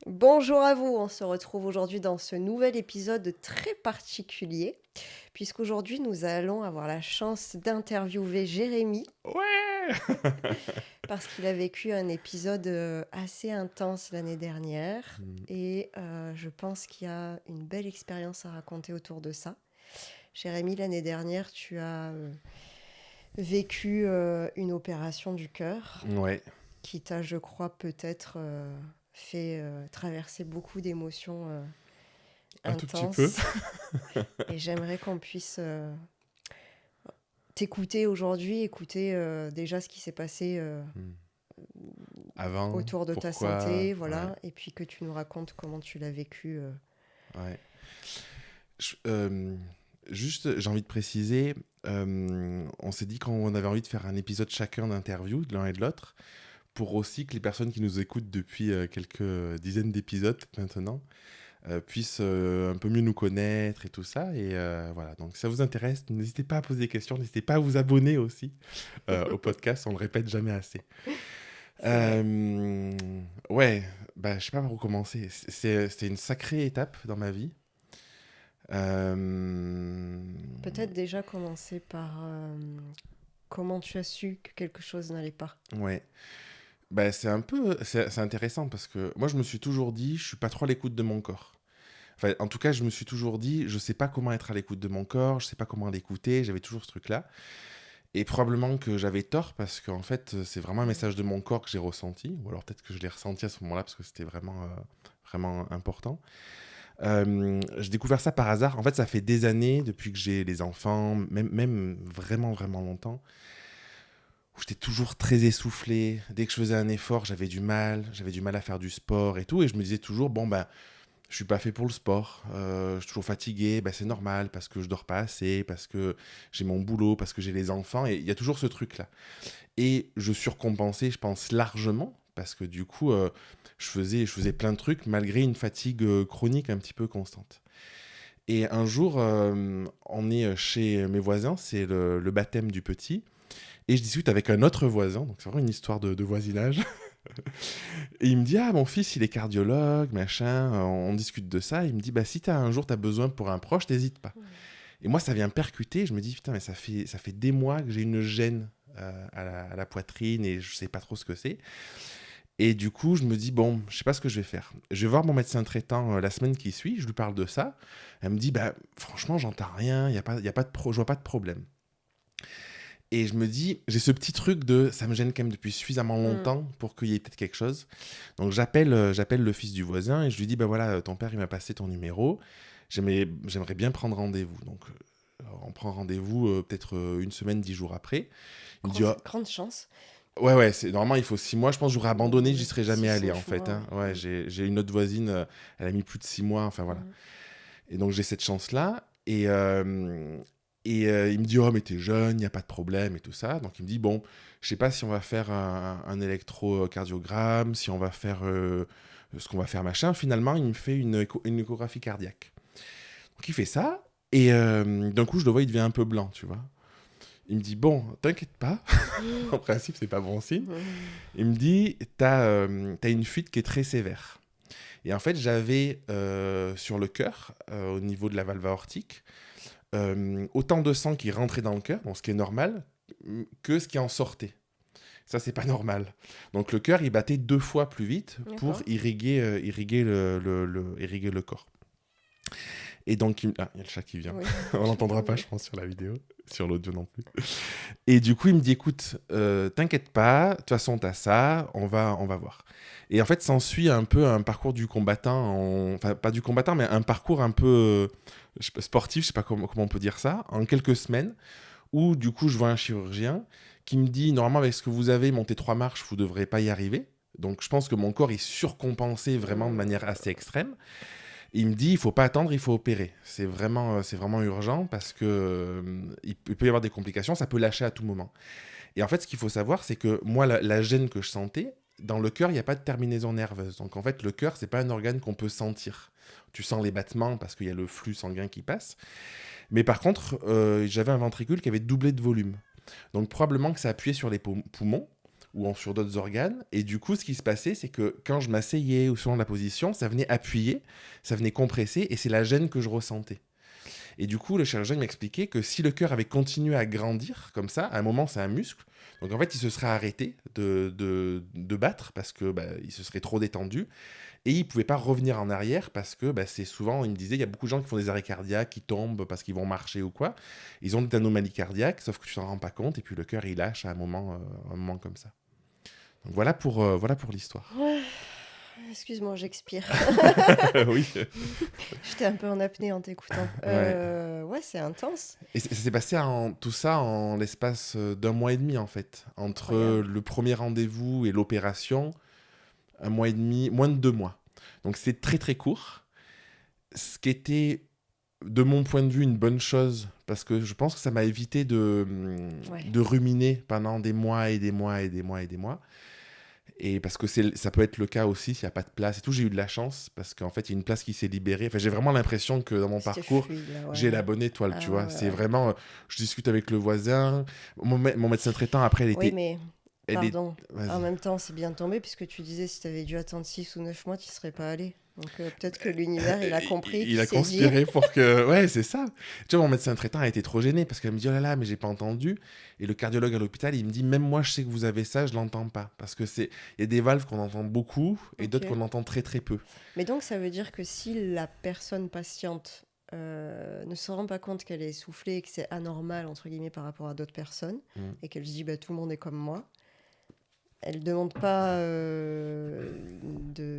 Bonjour à vous, on se retrouve aujourd'hui dans ce nouvel épisode très particulier, puisqu'aujourd'hui nous allons avoir la chance d'interviewer Jérémy, Ouais! parce qu'il a vécu un épisode assez intense l'année dernière, Mmh. et je pense qu'il y a une belle expérience à raconter autour de ça. Jérémy, l'année dernière, tu as vécu une opération du cœur Ouais, qui t'a, je crois, peut-être fait traverser beaucoup d'émotions un tout petit peu. intense. Et j'aimerais qu'on puisse t'écouter aujourd'hui, écouter déjà ce qui s'est passé Mmh. Avant, autour de ta pourquoi? santé, Ouais, voilà, et puis que tu nous racontes comment tu l'as vécu. ouais. Je juste, j'ai envie de préciser, on s'est dit qu'on avait envie de faire un épisode chacun d'interview, de l'un et de l'autre, pour aussi que les personnes qui nous écoutent depuis, quelques dizaines d'épisodes maintenant, puissent, un peu mieux nous connaître et tout ça et voilà. Donc si ça vous intéresse, n'hésitez pas à poser des questions, n'hésitez pas à vous abonner aussi, au podcast, on le répète jamais assez. C'est vrai. Hem, ouais, bah, je sais pas par où commencer. C'était une sacrée étape dans ma vie. Hem, Peut-être déjà commencer par comment tu as su que quelque chose n'allait pas. ouais, bah, c'est intéressant parce que moi, je me suis toujours dit: «Je suis pas trop à l'écoute de mon corps». Enfin, en tout cas, je me suis toujours dit: «Je sais pas comment être à l'écoute de mon corps, je sais pas comment l'écouter». J'avais toujours ce truc-là et probablement que j'avais tort parce qu'en fait, c'est vraiment un Mm. message de mon corps que j'ai ressenti ou alors peut-être que je l'ai ressenti à ce moment-là parce que c'était vraiment, vraiment important. J'ai découvert ça par hasard. En fait, ça fait des années, depuis que j'ai les enfants, même vraiment, vraiment longtemps, où j'étais toujours très essoufflé. Dès que je faisais un effort, j'avais du mal à faire du sport et tout. Et je me disais toujours, bon, ben, je suis pas fait pour le sport. Je suis toujours fatigué. Ben, c'est normal parce que je dors pas assez, parce que j'ai mon boulot, parce que j'ai les enfants. Et il y a toujours ce truc-là. Et je surcompensais, je pense, largement, parce que du coup, je faisais plein de trucs malgré une fatigue chronique un petit peu constante. Et un jour, on est chez mes voisins, c'est le baptême du petit, et je discute avec un autre voisin, donc c'est vraiment une histoire de voisinage. Et il me dit, ah, mon fils, il est cardiologue, machin, on discute de ça. Il me dit, bah, si un jour, tu as besoin pour un proche, n'hésite pas. Et moi, ça vient me percuter, je me dis, putain, mais ça fait des mois que j'ai une gêne à la poitrine et je sais pas trop ce que c'est. Et du coup, je me dis, bon, je sais pas ce que je vais faire. Je vais voir mon médecin traitant la semaine qui suit, je lui parle de ça. Elle me dit, bah, franchement, j'entends rien, y a pas je vois pas de problème. Et je me dis, j'ai ce petit truc de, ça me gêne quand même depuis suffisamment Mm. longtemps pour qu'il y ait peut-être quelque chose. Donc j'appelle le fils du voisin et je lui dis, bah voilà, ton père, il m'a passé ton numéro. J'aimerais bien prendre rendez-vous. Donc on prend rendez-vous peut-être une semaine, 10 jours après. Il me dit, oh, Grande chance. ouais, ouais, normalement, il faut 6 mois. Je pense que j'aurais abandonné, j'y serais jamais allé, en 6 fait, mois, hein. ouais. Ouais, j'ai une autre voisine, elle a mis plus de 6 mois, enfin voilà. Mm. Et donc, j'ai cette chance-là. Et il me dit, oh, mais t'es jeune, il n'y a pas de problème et tout ça. Donc, il me dit, bon, je sais pas si on va faire un électrocardiogramme, si on va faire ce qu'on va faire, machin. Finalement, il me fait une échographie cardiaque. Donc, il fait ça. Et d'un coup, je le vois, il devient un peu blanc, tu vois. Il me dit, bon, t'inquiète pas. En principe, c'est pas bon signe. Mm. Il me dit, t'as une fuite qui est très sévère. Et en fait, j'avais sur le cœur, au niveau de la valve aortique, autant de sang qui rentrait dans le cœur, donc ce qui est normal, que ce qui en sortait. Ça, c'est pas normal. Donc le cœur, il battait 2 fois plus vite pour D'accord. irriguer le corps. Et donc, ah, il y a le chat qui vient. Oui, On l'entendra j'entends, pas, oui. je pense, sur la vidéo, sur l'audio non plus. Et du coup, il me dit, écoute, t'inquiète pas, de toute façon, t'as ça, on va voir. Et en fait, s'ensuit un peu un parcours du combattant, enfin, pas du combattant, mais un parcours un peu sportif, je sais pas comment on peut dire ça, en quelques semaines, où du coup, je vois un chirurgien qui me dit, normalement, avec ce que vous avez, monter 3 marches, vous devrez pas y arriver. Donc, je pense que mon corps est surcompensé vraiment de manière assez extrême. Il me dit, il faut pas attendre, il faut opérer. C'est vraiment urgent parce que il peut y avoir des complications, ça peut lâcher à tout moment. Et en fait, ce qu'il faut savoir, c'est que moi, la gêne que je sentais, dans le cœur, il n'y a pas de terminaison nerveuse. Donc en fait, le cœur, c'est pas un organe qu'on peut sentir. Tu sens les battements parce qu'il y a le flux sanguin qui passe. Mais par contre, j'avais un ventricule qui avait doublé de volume. Donc probablement que ça appuyait sur les poumons, ou sur d'autres organes. Et du coup, ce qui se passait, c'est que quand je m'asseyais ou selon la position, ça venait appuyer, ça venait compresser, et c'est la gêne que je ressentais. Et du coup, le chirurgien m'expliquait que si le cœur avait continué à grandir comme ça, à un moment, c'est un muscle. Donc en fait, il se serait arrêté de battre parce que il se serait trop détendu. Et il ne pouvait pas revenir en arrière parce que c'est souvent, il me disait, il y a beaucoup de gens qui font des arrêts cardiaques, qui tombent parce qu'ils vont marcher ou quoi. Ils ont des anomalies cardiaques, sauf que tu t'en rends pas compte. Et puis le cœur, il lâche à un moment comme ça. Donc voilà pour l'histoire. Excuse-moi, j'expire. Oui. J'étais un peu en apnée en t'écoutant. Ouais, c'est intense. Et ça s'est passé tout ça en l'espace d'1 mois et demi, en fait. Entre Incroyable. le premier rendez-vous et l'opération, 1 mois et demi, moins de 2 mois. Donc c'est très très court. Ce qui était, de mon point de vue, une bonne chose, parce que je pense que ça m'a évité Ouais. de ruminer pendant des mois et des mois et des mois et des mois. Et parce que ça peut être le cas aussi s'il n'y a pas de place et tout. J'ai eu de la chance parce qu'en fait, il y a une place qui s'est libérée. Enfin, j'ai vraiment l'impression que dans mon C'était parcours, fluide, là, j'ai la ouais. bonne étoile, Ah tu vois. ouais, C'est ouais. vraiment... je discute avec le voisin. Mon médecin traitant, après, Oui, mais elle est... pardon. En Vas-y. même temps, c'est bien tombé puisque tu disais si tu avais dû attendre 6 ou 9 mois, tu ne serais pas allé. Donc peut-être que l'univers, il a compris, Il qu'il a s'est dit. conspiré pour que... Ouais, c'est ça. Tu vois, mon médecin traitant a été trop gêné parce qu'elle me dit, oh là là, mais j'ai pas entendu. Et le cardiologue à l'hôpital, il me dit, même moi, je sais que vous avez ça, je l'entends pas. Parce que il y a des valves qu'on entend beaucoup et Ok. d'autres qu'on entend très très peu. Mais donc, ça veut dire que si la personne patiente ne se rend pas compte qu'elle est essoufflée et que c'est anormal, entre guillemets, par rapport à d'autres personnes, Mm. et qu'elle se dit, bah, tout le monde est comme moi, elle ne demande pas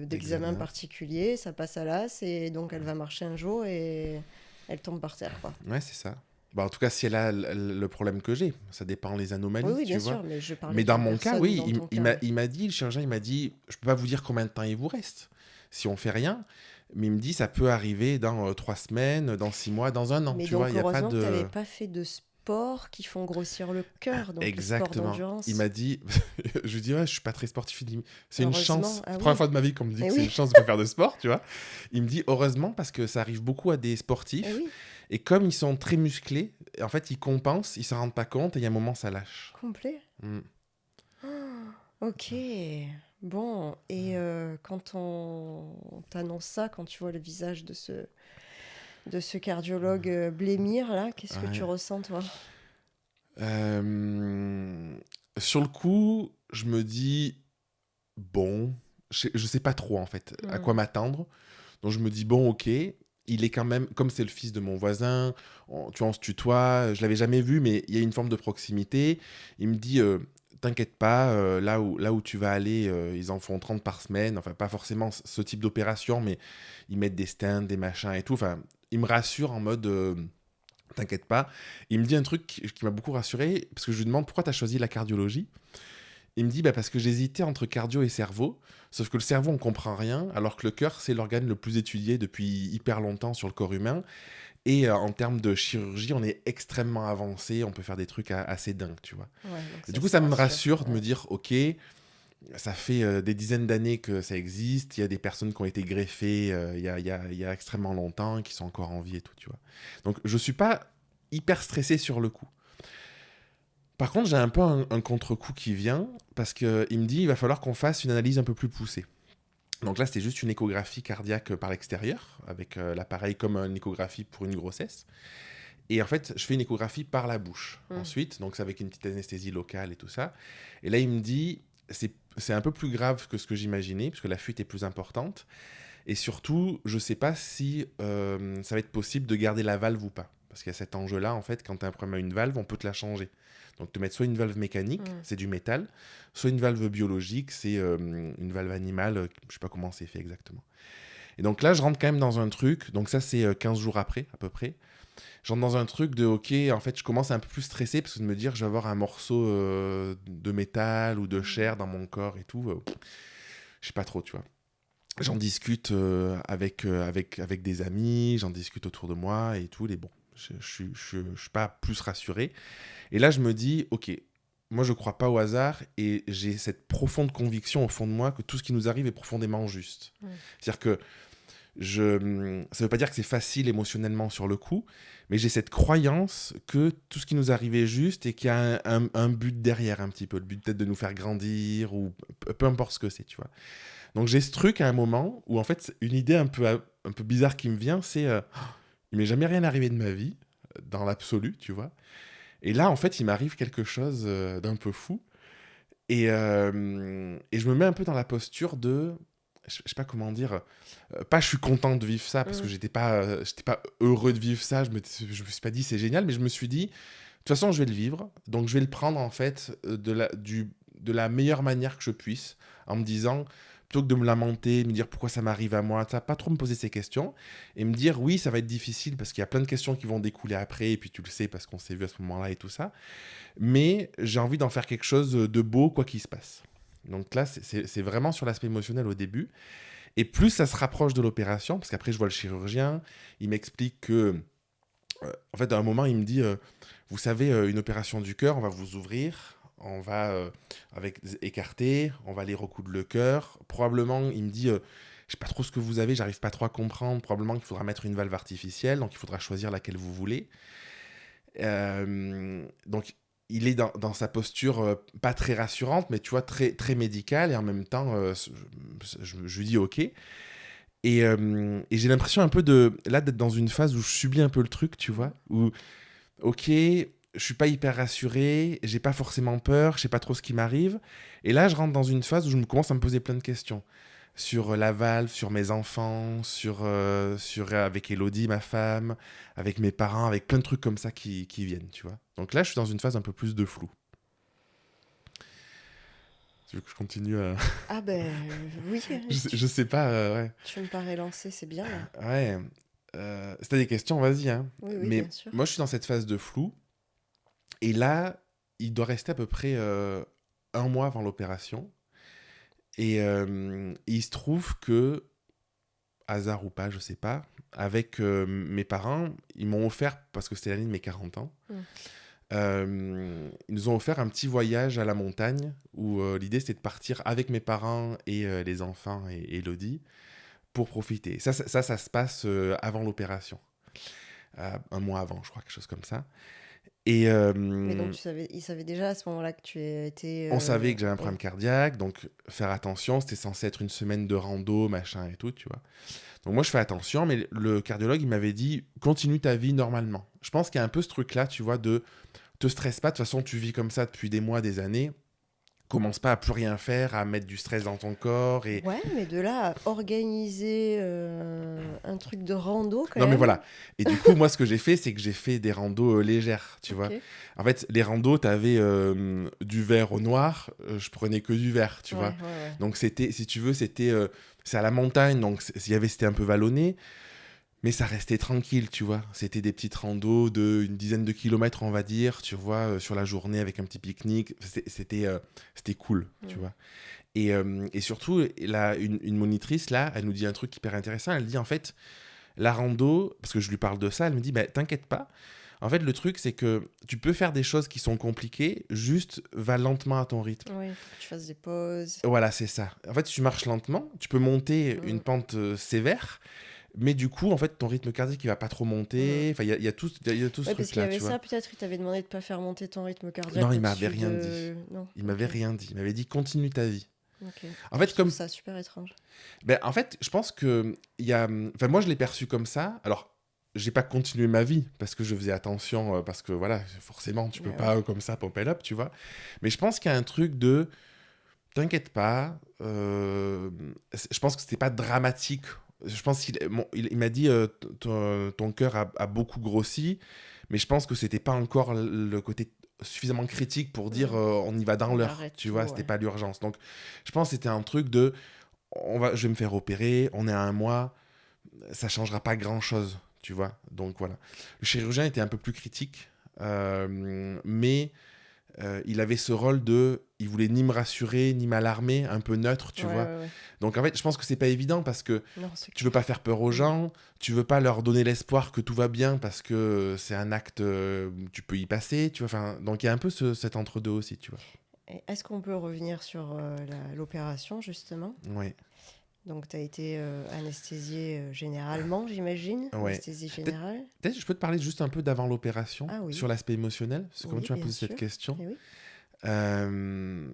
d'examen particulier, ça passe à l'as, et donc elle va marcher un jour et elle tombe par terre, quoi. Ouais, c'est ça. Bah, en tout cas, si elle a le problème que j'ai, ça dépend les anomalies, Oui, oui, tu bien vois. sûr, mais je parlais Mais dans d'une mon cas, personne oui, dans ton cas. il m'a dit, le chirurgien, il m'a dit, je peux pas vous dire combien de temps il vous reste si on fait rien, mais il me dit, ça peut arriver dans 3 semaines, dans 6 mois, dans 1 an, Mais tu vois, donc, il n'y a pas heureusement que tu n'avais de... pas fait de sport qui font grossir le cœur, donc les sports Exactement. Il d'endurance. m'a dit, je lui dis, ouais, je suis pas très sportif. Il dit, c'est une Heureusement, chance. ah La première oui. fois de ma vie qu'on me dit Eh que c'est oui. une chance de pas faire de sport, tu vois. Il me dit, heureusement, parce que ça arrive beaucoup à des Eh sportifs. oui, Et comme ils sont très musclés, en fait, ils compensent, ils se rendent pas compte et il y a un moment, ça lâche. complet. Mm. Ok. Bon, et quand on t'annonce ça, quand tu vois le visage de ce cardiologue blêmir, là, qu'est-ce que tu Ouais. ressens, toi? Sur le coup, je me dis, bon, je sais pas trop en fait à quoi m'attendre. Donc je me dis, bon, ok, il est quand même, comme c'est le fils de mon voisin, tu vois, on se tutoie, je l'avais jamais vu, mais il y a une forme de proximité. Il me dit, t'inquiète pas, là où tu vas aller, ils en font 30 par semaine, enfin pas forcément ce type d'opération, mais ils mettent des stents, des machins et tout. Enfin, il me rassure en mode... t'inquiète pas. Il me dit un truc qui m'a beaucoup rassuré, parce que je lui demande pourquoi tu as choisi la cardiologie. Il me dit parce que j'hésitais entre cardio et cerveau, sauf que le cerveau on comprend rien, alors que le cœur c'est l'organe le plus étudié depuis hyper longtemps sur le corps humain. Et en termes de chirurgie, on est extrêmement avancé, on peut faire des trucs assez dingues, tu vois. Ouais, donc Et du coup, ça me rassure de me dire, ok, ça fait des dizaines d'années que ça existe, il y a des personnes qui ont été greffées il y a extrêmement longtemps, qui sont encore en vie et tout, tu vois. Donc, je suis pas hyper stressé sur le coup. Par contre, j'ai un peu un contre-coup qui vient, parce qu'il me dit, il va falloir qu'on fasse une analyse un peu plus poussée. Donc là, c'était juste une échographie cardiaque par l'extérieur, avec l'appareil comme une échographie pour une grossesse. Et en fait, je fais une échographie par la bouche ensuite, donc c'est avec une petite anesthésie locale et tout ça. Et là, il me dit, c'est un peu plus grave que ce que j'imaginais, parce que la fuite est plus importante. Et surtout, je ne sais pas si ça va être possible de garder la valve ou pas. Parce qu'il y a cet enjeu-là, en fait, quand tu as un problème à une valve, on peut te la changer. Donc, te mettre soit une valve mécanique, c'est du métal, soit une valve biologique, c'est une valve animale, je ne sais pas comment c'est fait exactement. Et donc là, je rentre quand même dans un truc, donc ça, c'est 15 jours après, à peu près. Je rentre dans un truc de, ok, en fait, je commence à un peu plus stresser, parce que de me dire, je vais avoir un morceau de métal ou de chair dans mon corps et tout. Je sais pas trop, tu vois. J'en discute avec des amis, j'en discute autour de moi et tout, et bon, je suis pas plus rassuré. Et là, je me dis, ok, moi, je crois pas au hasard et j'ai cette profonde conviction au fond de moi que tout ce qui nous arrive est profondément juste. C'est-à-dire que ça veut pas dire que c'est facile émotionnellement sur le coup, mais j'ai cette croyance que tout ce qui nous arrivait est juste et qu'il y a un but derrière un petit peu, le but peut-être de nous faire grandir ou peu importe ce que c'est, tu vois. Donc j'ai ce truc à un moment où en fait c'est une idée un peu bizarre qui me vient, c'est il m'est jamais rien arrivé de ma vie, dans l'absolu, tu vois. Et là en fait il m'arrive quelque chose d'un peu fou et je me mets un peu dans la posture de, je sais pas comment dire, pas je suis content de vivre ça parce que Mm. j'étais pas heureux de vivre ça, je me suis pas dit c'est génial, mais je me suis dit de toute façon je vais le vivre, donc je vais le prendre en fait de la meilleure manière que je puisse, en me disant plutôt que de me lamenter, me dire pourquoi ça m'arrive à moi, ça, pas trop me poser ces questions et me dire oui ça va être difficile parce qu'il y a plein de questions qui vont découler après et puis tu le sais parce qu'on s'est vu à ce moment-là et tout ça, mais j'ai envie d'en faire quelque chose de beau quoi qu'il se passe. Donc là, c'est vraiment sur l'aspect émotionnel au début. Et plus ça se rapproche de l'opération, parce qu'après je vois le chirurgien, il m'explique que, en fait, à un moment, il me dit, vous savez, une opération du cœur, on va vous ouvrir, on va avec écarter, on va aller recoudre le cœur. Probablement, il me dit, je sais pas trop ce que vous avez, j'arrive pas trop à comprendre. Probablement qu'il faudra mettre une valve artificielle, donc il faudra choisir laquelle vous voulez. Donc il est dans sa posture pas très rassurante, mais tu vois, très médicale, et en même temps, je lui dis OK. Et j'ai l'impression un peu là, d'être dans une phase où je subis un peu le truc, tu vois, où, OK, je suis pas hyper rassuré, j'ai pas forcément peur, je sais pas trop ce qui m'arrive. Et là, je rentre dans une phase où je me commence à me poser plein de questions sur la valve, sur mes enfants, avec Elodie, ma femme, avec mes parents, avec plein de trucs comme ça qui viennent, tu vois. Donc là, je suis dans une phase un peu plus de flou. Tu veux que je continue à... Ah ben oui, Je sais pas, ouais. tu me parais lancé, c'est bien là. Ouais. Si t'as des questions, vas-y, hein. Oui, oui, Mais bien sûr. moi, je suis dans cette phase de flou. Et là, il doit rester à peu près un mois avant l'opération. Et il se trouve que, hasard ou pas, je sais pas, avec mes parents, ils m'ont offert, parce que c'était l'année de mes 40 ans, Mm. ils nous ont offert un petit voyage à la montagne où l'idée c'était de partir avec mes parents et les enfants et Elodie pour profiter. Ça se passe avant l'opération. Un mois avant, je crois, quelque chose comme ça. Et Mais donc il savait déjà à ce moment-là que tu étais. on savait que j'avais un Oui. problème cardiaque, donc faire attention, c'était censé être une semaine de rando, machin et tout, tu vois. Donc moi je fais attention, mais le cardiologue il m'avait dit continue ta vie normalement. Je pense qu'il y a un peu ce truc-là, tu vois, de te stresse pas, de toute façon tu vis comme ça depuis des mois, des années. Commence pas à plus rien faire, à mettre du stress dans ton corps et... Ouais, mais de là à organiser un truc de rando quand Non mais même. voilà. Et du coup, moi ce que j'ai fait, c'est que j'ai fait des randos légères, tu vois. Ok. En fait, les randos, t'avais du vert au noir, je prenais que du vert, tu Ouais, vois. ouais, ouais. Donc c'était, si tu veux, c'est à la montagne, donc c'était un peu vallonné, mais ça restait tranquille, tu vois. C'était des petites randos de une dizaine de kilomètres, on va dire, tu vois, sur la journée avec un petit pique-nique. C'était cool, tu Mm. vois. Et surtout, là, une monitrice, là, elle nous dit un truc hyper intéressant. Elle dit, en fait, la rando, parce que je lui parle de ça, elle me dit, bah, t'inquiète pas. En fait, le truc, c'est que tu peux faire des choses qui sont compliquées, juste va lentement à ton rythme. Ouais, il faut que tu fasses des pauses. Voilà, c'est ça. En fait, tu marches lentement, tu peux monter une Mm. pente sévère, mais du coup, en fait, ton rythme cardiaque, il va pas trop Mm. monter. Enfin, il y a tout ce Ouais, parce qu'il y truc-là, avait tu vois. ça, peut-être il t'avait demandé de pas faire monter ton rythme Non, cardiaque il m'avait au-dessus rien dit. de. Non, Il ok. m'avait rien dit. Il m'avait dit, continue ta vie. Ok. En Je fait, trouve comme ça super étrange. ben, en fait, je pense que il y a. Enfin, moi, je l'ai perçu comme ça. Alors, j'ai pas continué ma vie parce que je faisais attention, parce que voilà, forcément, tu peux Mais pas ouais. comme ça pomper up, tu vois. Mais je pense qu'il y a un truc de. T'inquiète pas. Je pense que c'était pas dramatique. Je pense il m'a dit ton cœur a beaucoup grossi, mais je pense que c'était pas encore le côté suffisamment critique pour dire Mm. on y va dans On l'heure, arrête tu tout, vois, c'était ouais. pas l'urgence. Donc je pense que c'était un truc de je vais me faire opérer, on est à un mois, ça changera pas grand chose, tu vois. Donc voilà. Le chirurgien était un peu plus critique, mais il avait ce rôle il voulait ni me rassurer, ni m'alarmer, un peu neutre, tu Ouais, vois. ouais, ouais. Donc en fait, je pense que c'est pas évident parce que Non, c'est tu veux clair. pas faire peur aux Mm. gens, tu veux pas leur donner l'espoir que tout va bien parce que c'est un acte, tu peux y passer, tu vois. Enfin, donc il y a un peu cet entre-deux aussi, tu vois. Et est-ce qu'on peut revenir sur l'opération, justement? Ouais. Donc, tu as été anesthésié généralement, j'imagine. Ouais. Anesthésie Peut-être, générale. peut-être je peux te parler juste un peu d'avant l'opération, Ah sur oui, l'aspect émotionnel, parce que comme oui, tu m'as bien posé cette sûr. question. Eh oui. Euh,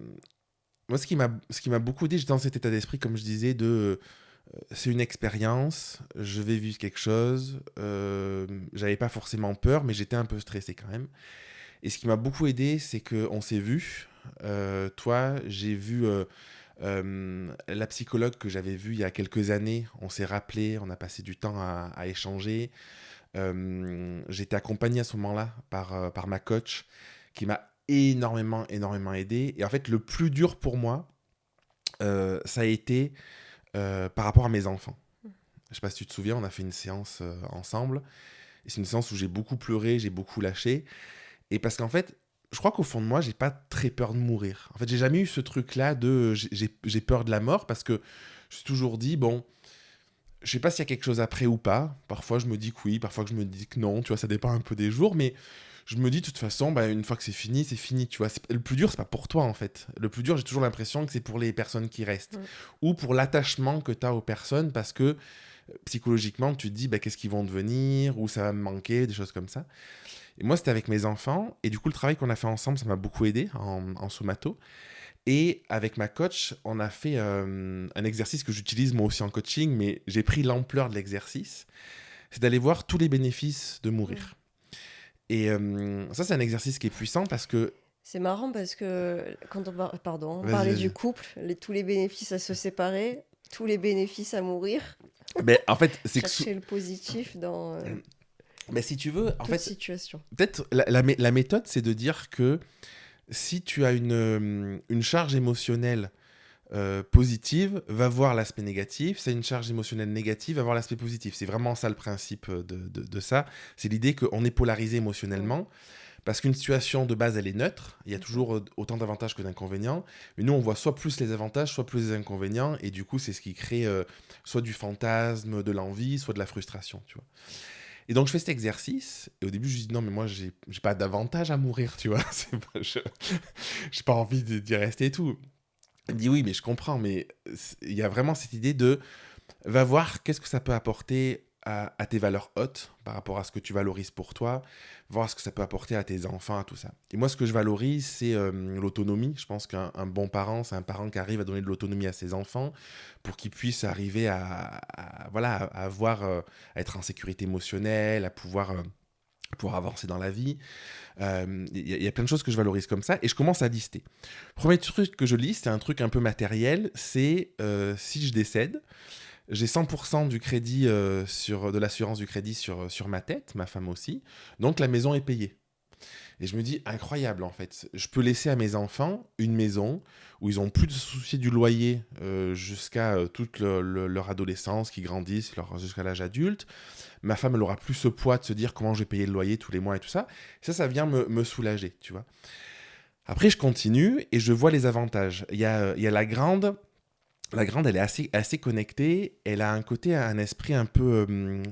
Moi, ce qui m'a beaucoup aidé, j'étais dans cet état d'esprit, comme je disais, c'est une expérience, je vais vivre quelque chose, j'avais pas forcément peur, mais j'étais un peu stressé quand même. Et ce qui m'a beaucoup aidé, c'est qu'on s'est vu. Toi, j'ai vu la psychologue que j'avais vue il y a quelques années. On s'est rappelé, on a passé du temps à échanger. J'étais accompagné à ce moment-là par ma coach qui m'a énormément, énormément aidé. Et en fait, le plus dur pour moi, ça a été par rapport à mes enfants. Je sais pas si tu te souviens, on a fait une séance ensemble. Et c'est une séance où j'ai beaucoup pleuré, j'ai beaucoup lâché. Et parce qu'en fait, je crois qu'au fond de moi, j'ai pas très peur de mourir. En fait, j'ai jamais eu ce truc-là de j'ai peur de la mort parce que je me suis toujours dit, bon, je sais pas s'il y a quelque chose après ou pas. Parfois, je me dis que oui, parfois que je me dis que non. Tu vois, ça dépend un peu des jours. Mais je me dis, de toute façon, bah, une fois que c'est fini, c'est fini. Tu vois, le plus dur, c'est pas pour toi, en fait. Le plus dur, j'ai toujours l'impression que c'est pour les personnes qui restent. Mm. Ou pour l'attachement que tu as aux personnes parce que psychologiquement, tu te dis, bah, qu'est-ce qu'ils vont devenir, ou ça va me manquer, des choses comme ça. Et moi, c'était avec mes enfants. Et du coup, le travail qu'on a fait ensemble, ça m'a beaucoup aidé en somato. Et avec ma coach, on a fait un exercice que j'utilise moi aussi en coaching, mais j'ai pris l'ampleur de l'exercice. C'est d'aller voir tous les bénéfices de Mm. mourir. Et ça, c'est un exercice qui est puissant parce que... C'est marrant parce que quand on Vas-y, parlait du vas-y. couple, tous les bénéfices à se séparer, tous les bénéfices à mourir, Mais en fait, c'est que... chercher le positif dans Mais si tu veux, en toute fait, situation. peut-être la méthode, c'est de dire que si tu as une charge émotionnelle positive, va voir l'aspect négatif. Si tu as une charge émotionnelle négative, va voir l'aspect positif. C'est vraiment ça le principe de ça. C'est l'idée qu'on est polarisé Mm. émotionnellement. Parce qu'une situation de base, elle est neutre. Il y a toujours autant d'avantages que d'inconvénients. Mais nous, on voit soit plus les avantages, soit plus les inconvénients. Et du coup, c'est ce qui crée soit du fantasme, de l'envie, soit de la frustration. Tu vois. Et donc, je fais cet exercice. Et au début, je dis non, mais moi, j'ai pas d'avantage à mourir. Tu vois. J'ai pas envie d'y rester et tout. Elle me dit oui, mais je comprends. Mais il y a vraiment cette idée de va voir qu'est-ce que ça peut apporter à tes valeurs hautes par rapport à ce que tu valorises pour toi, voir ce que ça peut apporter à tes enfants, à tout ça. Et moi, ce que je valorise, c'est l'autonomie. Je pense qu'un bon parent, c'est un parent qui arrive à donner de l'autonomie à ses enfants pour qu'ils puissent arriver voilà, à avoir, à être en sécurité émotionnelle, à pouvoir avancer dans la vie. Y a plein de choses que je valorise comme ça et je commence à lister. Premier truc que je liste, c'est un truc un peu matériel, c'est si je décède, j'ai 100% du crédit de l'assurance du crédit sur ma tête, ma femme aussi. Donc la maison est payée. Et je me dis, incroyable en fait. Je peux laisser à mes enfants une maison où ils n'ont plus de soucis du loyer jusqu'à toute leur adolescence, qui grandissent jusqu'à l'âge adulte. Ma femme, elle aura plus ce poids de se dire comment je vais payer le loyer tous les mois et tout ça. Ça vient me soulager, tu vois. Après, je continue et je vois les avantages. Il y a la grande. La grande, elle est assez connectée. Elle a un côté, un esprit un peu.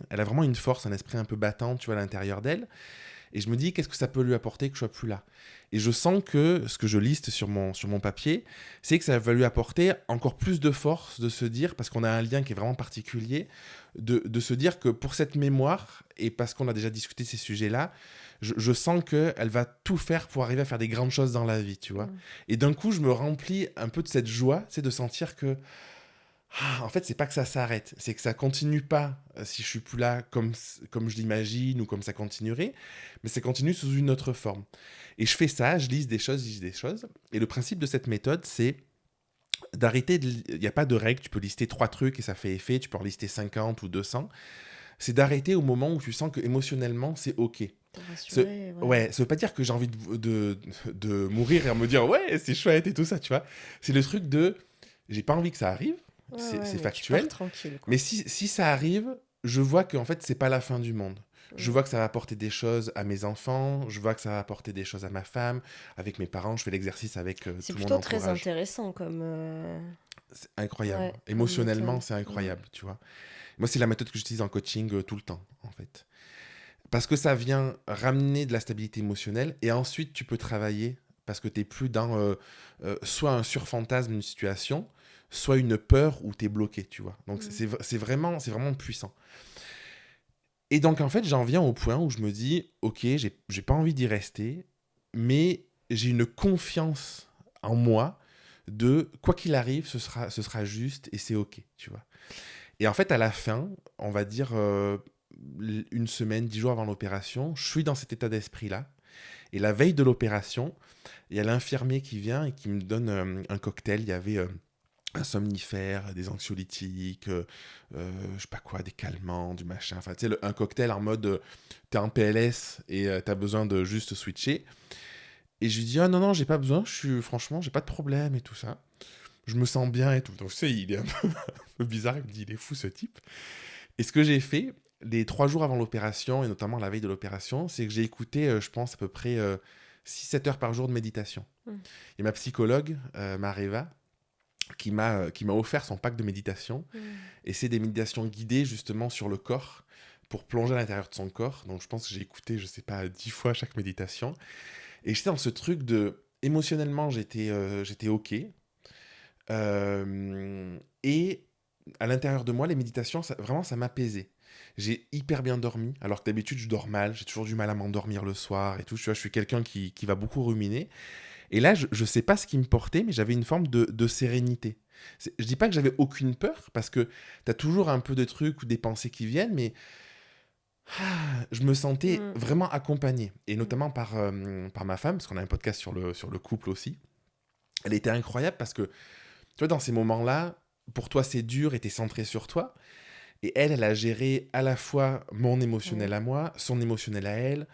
Elle a vraiment une force, un esprit un peu battant, tu vois, à l'intérieur d'elle. Et je me dis, qu'est-ce que ça peut lui apporter que je sois plus là? Et je sens que ce que je liste sur mon papier, c'est que ça va lui apporter encore plus de force de se dire, parce qu'on a un lien qui est vraiment particulier, de se dire que pour cette mémoire, et parce qu'on a déjà discuté ces sujets-là, je sens qu'elle va tout faire pour arriver à faire des grandes choses dans la vie, tu vois. Mm. Et d'un coup, je me remplis un peu de cette joie, c'est de sentir que en fait, c'est pas que ça s'arrête, c'est que ça continue pas si je suis plus là comme je l'imagine ou comme ça continuerait, mais ça continue sous une autre forme. Et je fais ça, je lise des choses. Et le principe de cette méthode, c'est d'arrêter il n'y a pas de règle, tu peux lister 3 trucs et ça fait effet, tu peux en lister 50 ou 200. C'est d'arrêter au moment où tu sens que émotionnellement c'est ok. Pour Ce- rassurer, ouais. Ouais, ça veut pas dire que j'ai envie de mourir et me dire ouais, c'est chouette et tout ça, tu vois. C'est le truc de j'ai pas envie que ça arrive, Ouais, c'est ouais, mais tu pars factuel. tranquille, quoi. Mais si ça arrive, je vois que en fait, c'est pas la fin du monde. Je Mm. vois que ça va apporter des choses à mes enfants, je vois que ça va apporter des choses à ma femme, avec mes parents, je fais l'exercice avec C'est tout mon plutôt très entourage. intéressant comme, C'est incroyable. ouais, comme Émotionnellement, méthode. c'est Mm. incroyable, tu vois. Moi, c'est la méthode que j'utilise en coaching tout le temps, en fait. Parce que ça vient ramener de la stabilité émotionnelle et ensuite, tu peux travailler parce que tu n'es plus dans soit un surfantasme d'une situation, soit une peur où tu es bloqué, tu vois. Donc, Mm. c'est vraiment puissant. Et donc, en fait, j'en viens au point où je me dis, ok, j'ai pas envie d'y rester, mais j'ai une confiance en moi de quoi qu'il arrive, ce sera juste et c'est ok, tu vois. Et en fait, à la fin, on va dire une semaine, 10 jours avant l'opération, je suis dans cet état d'esprit-là. Et la veille de l'opération, il y a l'infirmier qui vient et qui me donne un cocktail. Il y avait un somnifère, des anxiolytiques, je sais pas quoi, des calmants, du machin. Enfin, tu sais, un cocktail en mode t'es en PLS et t'as besoin de juste switcher. Et je lui dis, ah non, non, j'ai pas besoin, franchement, j'ai pas de problème et tout ça. Je me sens bien et tout. Donc, tu sais, il est un peu bizarre. Il me dit, il est fou ce type. Et ce que j'ai fait, les 3 jours avant l'opération, et notamment la veille de l'opération, c'est que j'ai écouté, je pense, à peu près 6-7 heures par jour de méditation. Mm. Et ma psychologue, Mareva, qui m'a offert son pack de méditation. Mm. Et c'est des méditations guidées justement sur le corps pour plonger à l'intérieur de son corps. Donc je pense que j'ai écouté, je sais pas, 10 fois chaque méditation. Et j'étais dans ce truc de... Émotionnellement, j'étais OK. Et à l'intérieur de moi, les méditations, vraiment, ça m'apaisait. J'ai hyper bien dormi, alors que d'habitude, je dors mal. J'ai toujours du mal à m'endormir le soir et tout. Tu vois, je suis quelqu'un qui va beaucoup ruminer. Et là, je sais pas ce qui me portait, mais j'avais une forme de sérénité. Je dis pas que j'avais aucune peur, parce que tu as toujours un peu de trucs ou des pensées qui viennent, mais je me sentais Mm. vraiment accompagné. Et Mm. notamment par ma femme, parce qu'on a un podcast sur le couple aussi. Elle était incroyable parce que, tu vois, dans ces moments-là, pour toi, c'est dur et tu es centré sur toi. Et elle a géré à la fois mon Ouais. émotionnel à moi, son émotionnel à elle,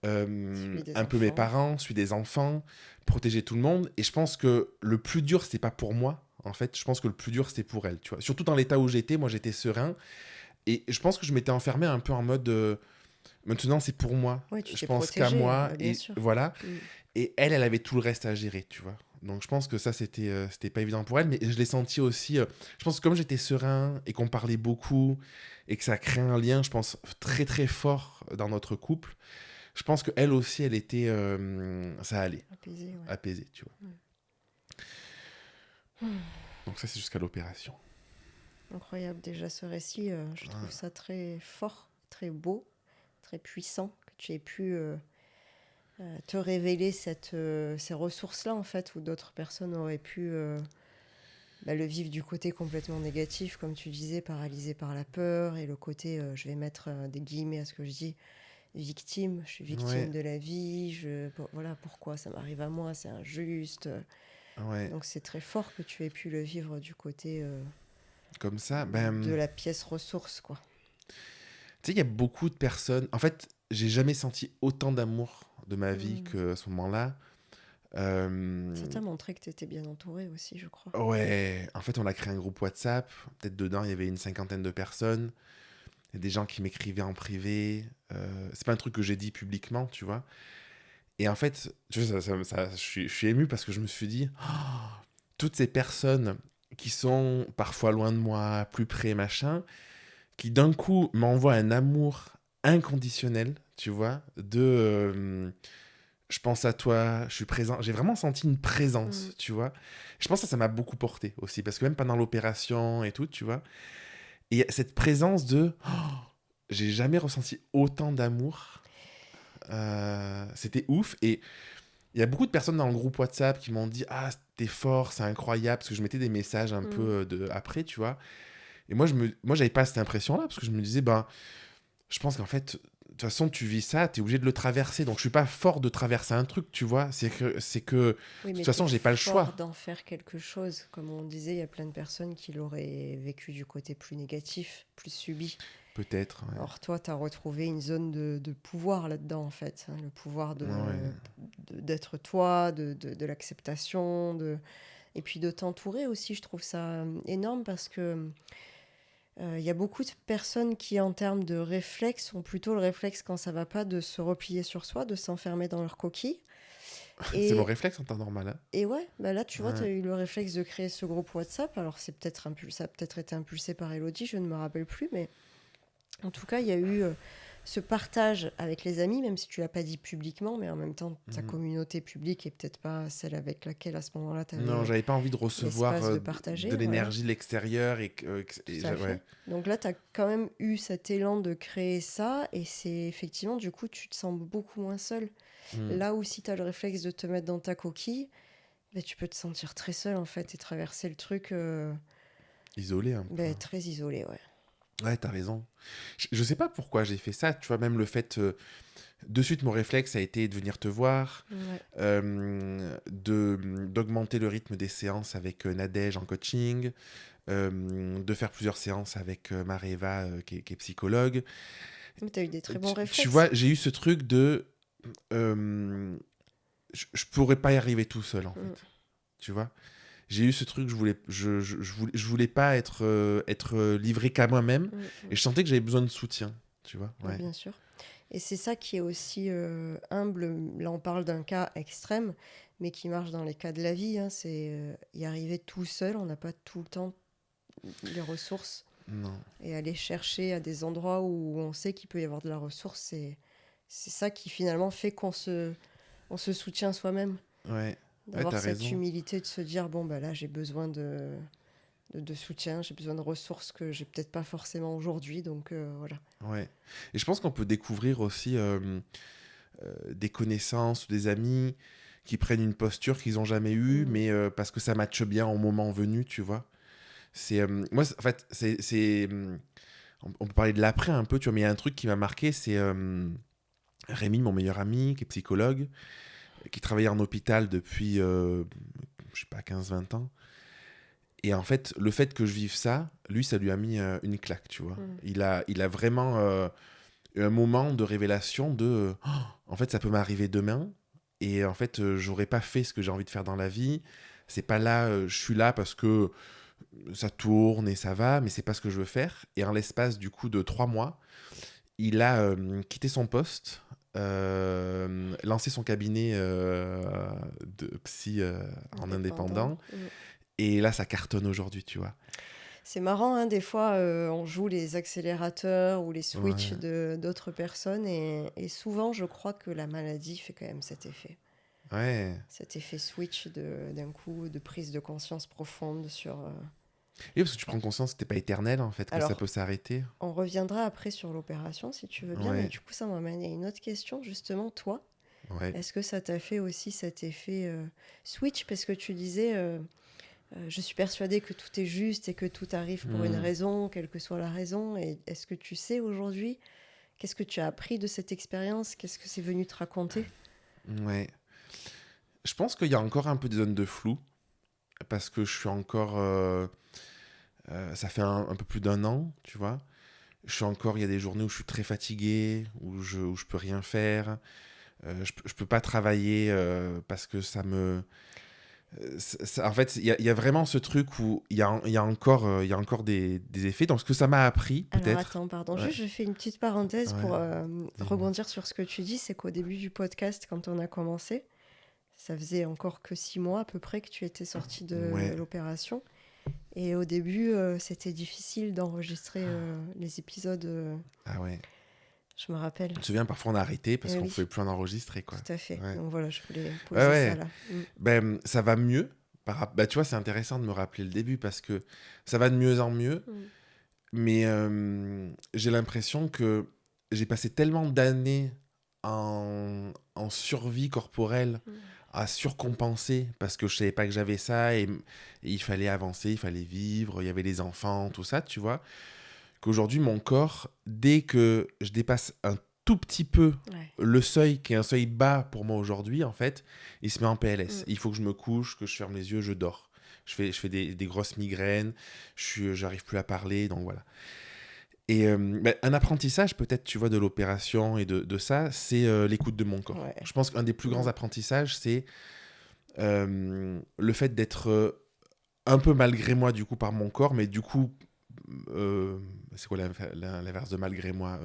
Celui des un peu mes enfants. parents, celui des enfants, protéger tout le monde. Et je pense que le plus dur, c'était pas pour moi. En fait, je pense que le plus dur, c'était pour elle. Tu vois. Surtout dans l'état où j'étais, moi, j'étais serein. Et je pense que je m'étais enfermé un peu en mode maintenant, c'est pour moi. Oui, tu Je t'es pense qu'à protégé, moi. bah, bien Et sûr. voilà. Mm. Et elle avait tout le reste à gérer, tu vois. Donc je pense que ça, c'était pas évident pour elle. Mais je l'ai senti aussi. Je pense que comme j'étais serein et qu'on parlait beaucoup et que ça crée un lien, je pense, très très fort dans notre couple, je pense qu'elle aussi, elle était. Ça allait, Apaisé, ouais. apaisée, tu vois. Mm. Donc ça, c'est jusqu'à l'opération. Incroyable déjà ce récit, je trouve ça très fort, très beau, très puissant, que tu aies pu te révéler ces ressources-là en fait, où d'autres personnes auraient pu le vivre du côté complètement négatif, comme tu disais, paralysé par la peur, et le côté, je vais mettre des guillemets à ce que je dis, victime, je suis victime Ouais, de la vie, voilà pourquoi ça m'arrive à moi, c'est injuste. ouais. Donc c'est très fort que tu aies pu le vivre du côté Comme ça, de ben. la pièce ressource, quoi. Tu sais, il y a beaucoup de personnes. En fait, j'ai jamais senti autant d'amour de ma vie Mm. qu'à ce moment-là. Ça Euh, t'a montré que tu étais bien entouré aussi, je crois. Ouais, en fait, on a créé un groupe WhatsApp. Peut-être dedans, il y avait une cinquantaine de personnes. Il y a des gens qui m'écrivaient en privé. C'est pas un truc que j'ai dit publiquement, tu vois. Et en fait, tu vois, je suis ému parce que je me suis dit, oh, toutes ces personnes qui sont parfois loin de moi, plus près, machin, qui d'un coup m'envoient un amour inconditionnel, tu vois, je pense à toi, je suis présent. J'ai vraiment senti une Mm. présence, tu vois. Je pense que ça m'a beaucoup porté aussi, parce que même pendant l'opération et tout, tu vois, et cette présence de... oh, j'ai jamais ressenti autant d'amour. C'était ouf. Et il y a beaucoup de personnes dans le groupe WhatsApp qui m'ont dit, ah, t'es fort, c'est incroyable, parce que je mettais des messages un peu Mm. après, tu vois. Et moi, j'avais pas cette impression-là, parce que je me disais, ben, je pense qu'en fait, de toute façon, tu vis ça, tu es obligé de le traverser. Donc, je suis pas fort de traverser un truc, tu vois. De Oui, toute mais tu es façon, j'ai pas le fort choix. d'en faire quelque chose. Comme on disait, il y a plein de personnes qui l'auraient vécu du côté plus négatif, plus subi. Peut-être, ouais. Alors toi, tu as retrouvé une zone de pouvoir là-dedans, en fait. Hein, le pouvoir Ouais, ouais. d'être toi, de l'acceptation, et puis de t'entourer aussi. Je trouve ça énorme parce que il y a beaucoup de personnes qui, en termes de réflexe, ont plutôt le réflexe quand ça va pas de se replier sur soi, de s'enfermer dans leur coquille. C'est mon Et, réflexe en temps normal, hein. et ouais, bah là, tu vois, tu Ouais. as eu le réflexe de créer ce groupe WhatsApp. Alors, ça a peut-être été impulsé par Elodie, je ne me rappelle plus, mais en tout cas, il y a eu ce partage avec les amis, même si tu l'as pas dit publiquement, mais en même temps, ta Mhm. communauté publique est peut-être pas celle avec laquelle à ce moment-là tu Non, avais j'avais pas envie de recevoir l'espace de de partager, voilà, l'énergie de l'extérieur tout à ouais. fait. Donc là, tu as quand même eu cet élan de créer ça, et c'est effectivement, du coup, tu te sens beaucoup moins seul. Mm. Là où si tu as le réflexe de te mettre dans ta coquille, ben, tu peux te sentir très seul en fait et traverser le truc Isolé un peu. ben, très isolé, ouais. Ouais, t'as raison. Je sais pas pourquoi j'ai fait ça. Tu vois, même le fait. De suite, mon réflexe a été de venir te voir, Ouais. d'augmenter le rythme des séances avec Nadège en coaching, de faire plusieurs séances avec Marie-Eva, qui est psychologue. Mais tu as eu des très bons Tu réflexes. vois, j'ai eu ce truc de. Je pourrais pas y arriver tout seul, en Mm. fait. Tu vois? J'ai eu ce truc, je voulais pas être livré qu'à moi-même. Mm, Et mm. je sentais que j'avais besoin de soutien. Tu vois? Ouais, Ouais. bien sûr. Et c'est ça qui est aussi humble. Là, on parle d'un cas extrême, mais qui marche dans les cas de la vie, hein. C'est y arriver tout seul. On n'a pas tout le temps les ressources. Non. Et aller chercher à des endroits où on sait qu'il peut y avoir de la ressource, c'est ça qui finalement fait on se soutient soi-même. Ouais. Ouais, D'avoir t'as cette raison. humilité de se dire, bon, bah là, j'ai besoin de soutien, j'ai besoin de ressources que j'ai peut-être pas forcément aujourd'hui. Donc voilà. Ouais. Et je pense qu'on peut découvrir aussi des connaissances ou des amis qui prennent une posture qu'ils n'ont jamais eue, Mm. mais parce que ça matche bien au moment venu, tu vois. Moi, en fait, on peut parler de l'après un peu, tu vois, mais il y a un truc qui m'a marqué, c'est Rémi, mon meilleur ami, qui est psychologue, qui travaillait en hôpital depuis, je sais pas, 15-20 ans. Et en fait, le fait que je vive ça, lui, ça lui a mis une claque, tu vois. Mm. Il a vraiment eu un moment de révélation de oh, en fait, ça peut m'arriver demain. Et en fait, j'aurais pas fait ce que j'ai envie de faire dans la vie. C'est pas là, je suis là parce que ça tourne et ça va, mais c'est pas ce que je veux faire. Et en l'espace du coup de 3 mois, il a quitté son poste, lancé son cabinet de psy en Indépendant. indépendant. Mm. Et là, ça cartonne aujourd'hui, tu vois. C'est marrant, hein, des fois, on joue les accélérateurs ou les switches Ouais, d'autres personnes, et souvent, je crois que la maladie fait quand même cet effet. ouais. Cet effet switch d'un coup, de prise de conscience profonde sur... Et parce que tu prends conscience que t'es pas éternel, en fait, que ça Alors, peut s'arrêter. on reviendra après sur l'opération, si tu veux bien, mais Ouais, du coup, ça m'amène à une autre question, justement, toi. ouais. Est-ce que ça t'a fait aussi cet effet switch? Parce que tu disais, je suis persuadée que tout est juste et que tout arrive pour une Hmm, raison, quelle que soit la raison. Et est-ce que tu sais aujourd'hui, qu'est-ce que tu as appris de cette expérience? Qu'est-ce que c'est venu te raconter? ouais. Je pense qu'il y a encore un peu des zones de flou, parce que je suis encore... ça fait un peu plus d'1 an, tu vois. Il y a des journées où je suis très fatigué, où je peux rien faire. Je peux pas travailler parce que ça me... en fait, il y a vraiment ce truc où il y a encore des effets. Donc, ce que ça m'a appris, Alors peut-être... attends, pardon, Ouais, juste je fais une petite parenthèse ouais, pour dis-moi. rebondir sur ce que tu dis, c'est qu'au début du podcast, quand on a commencé, ça faisait encore que 6 mois à peu près que tu étais sorti de Ouais. l'opération. Et au début, c'était difficile d'enregistrer les épisodes, Ah ouais. je me rappelle. Je me souviens, parfois on a arrêté parce Eh qu'on oui, pouvait plus en enregistrer, quoi. tout à fait. Ouais. Donc voilà, je voulais Ouais, poser ça ouais. là. Mm. Ben, ça va mieux. Bah, tu vois, c'est intéressant de me rappeler le début parce que ça va de mieux en mieux. Mm. Mais j'ai l'impression que j'ai passé tellement d'années en survie corporelle Mm. à surcompenser parce que je savais pas que j'avais ça et il fallait avancer, il fallait vivre, il y avait les enfants, tout ça, tu vois. Qu'aujourd'hui, mon corps, dès que je dépasse un tout petit peu Ouais. le seuil, qui est un seuil bas pour moi aujourd'hui, en fait, il se met en PLS. Mm. Il faut que je me couche, que je ferme les yeux, je dors. Je fais des grosses migraines, j'arrive plus à parler, donc voilà. Et un apprentissage, peut-être, tu vois, de l'opération et de ça, c'est l'écoute de mon corps. Ouais. Je pense qu'un des plus grands Mm. apprentissages, c'est le fait d'être un peu malgré moi, du coup, par mon corps, mais du coup, c'est quoi l'inverse de malgré moi,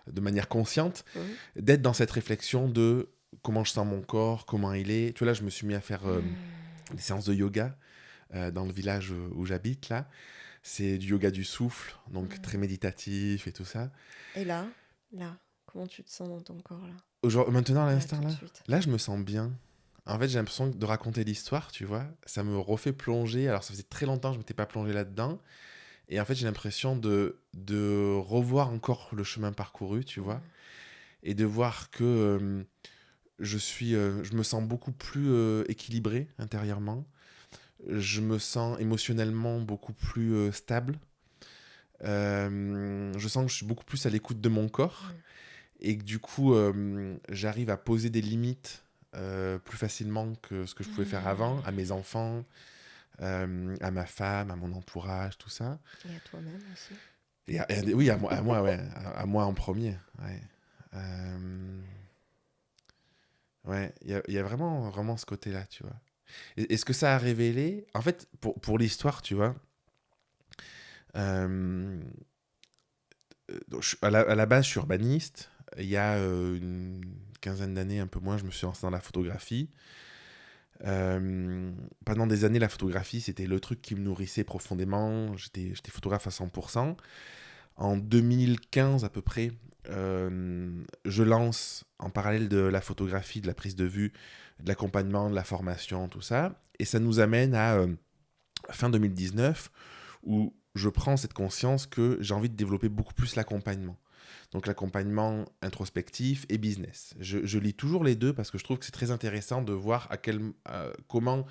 de manière consciente, Mm. d'être dans cette réflexion de comment je sens mon corps, comment il est. Tu vois, là, je me suis mis à faire des séances de yoga dans le village où j'habite, là. C'est du yoga du souffle, donc très Mm. méditatif et tout ça. Et là, comment tu te sens dans ton corps là? Maintenant, à Là, l'instant, tout de là, suite. là, je me sens bien. En fait, j'ai l'impression de raconter l'histoire, tu vois. Ça me refait plonger. Alors, ça faisait très longtemps que je m'étais pas plongé là-dedans. Et en fait, j'ai l'impression de revoir encore le chemin parcouru, tu vois. Mm. Et de voir que je me sens beaucoup plus équilibré intérieurement. Je me sens émotionnellement beaucoup plus stable. Je sens que je suis beaucoup plus à l'écoute de mon corps. Mm. Et que du coup, j'arrive à poser des limites plus facilement que ce que je pouvais faire avant, à mes enfants, à ma femme, à mon entourage, tout ça. Et à toi-même aussi. Oui, à moi, ouais, à moi en premier. Ouais, Euh, ouais, il y a vraiment, vraiment ce côté-là, tu vois. Et ce que ça a révélé, en fait, pour l'histoire, tu vois, euh, donc, à la base, je suis urbaniste. Il y a une quinzaine d'années, un peu moins, je me suis lancé dans la photographie. Pendant des années, la photographie, c'était le truc qui me nourrissait profondément. J'étais photographe à 100%. En 2015 à peu près, je lance en parallèle de la photographie, de la prise de vue, de l'accompagnement, de la formation, tout ça. Et ça nous amène à fin 2019 où je prends cette conscience que j'ai envie de développer beaucoup plus l'accompagnement. Donc l'accompagnement introspectif et business. Je lis toujours les deux parce que je trouve que c'est très intéressant de voir comment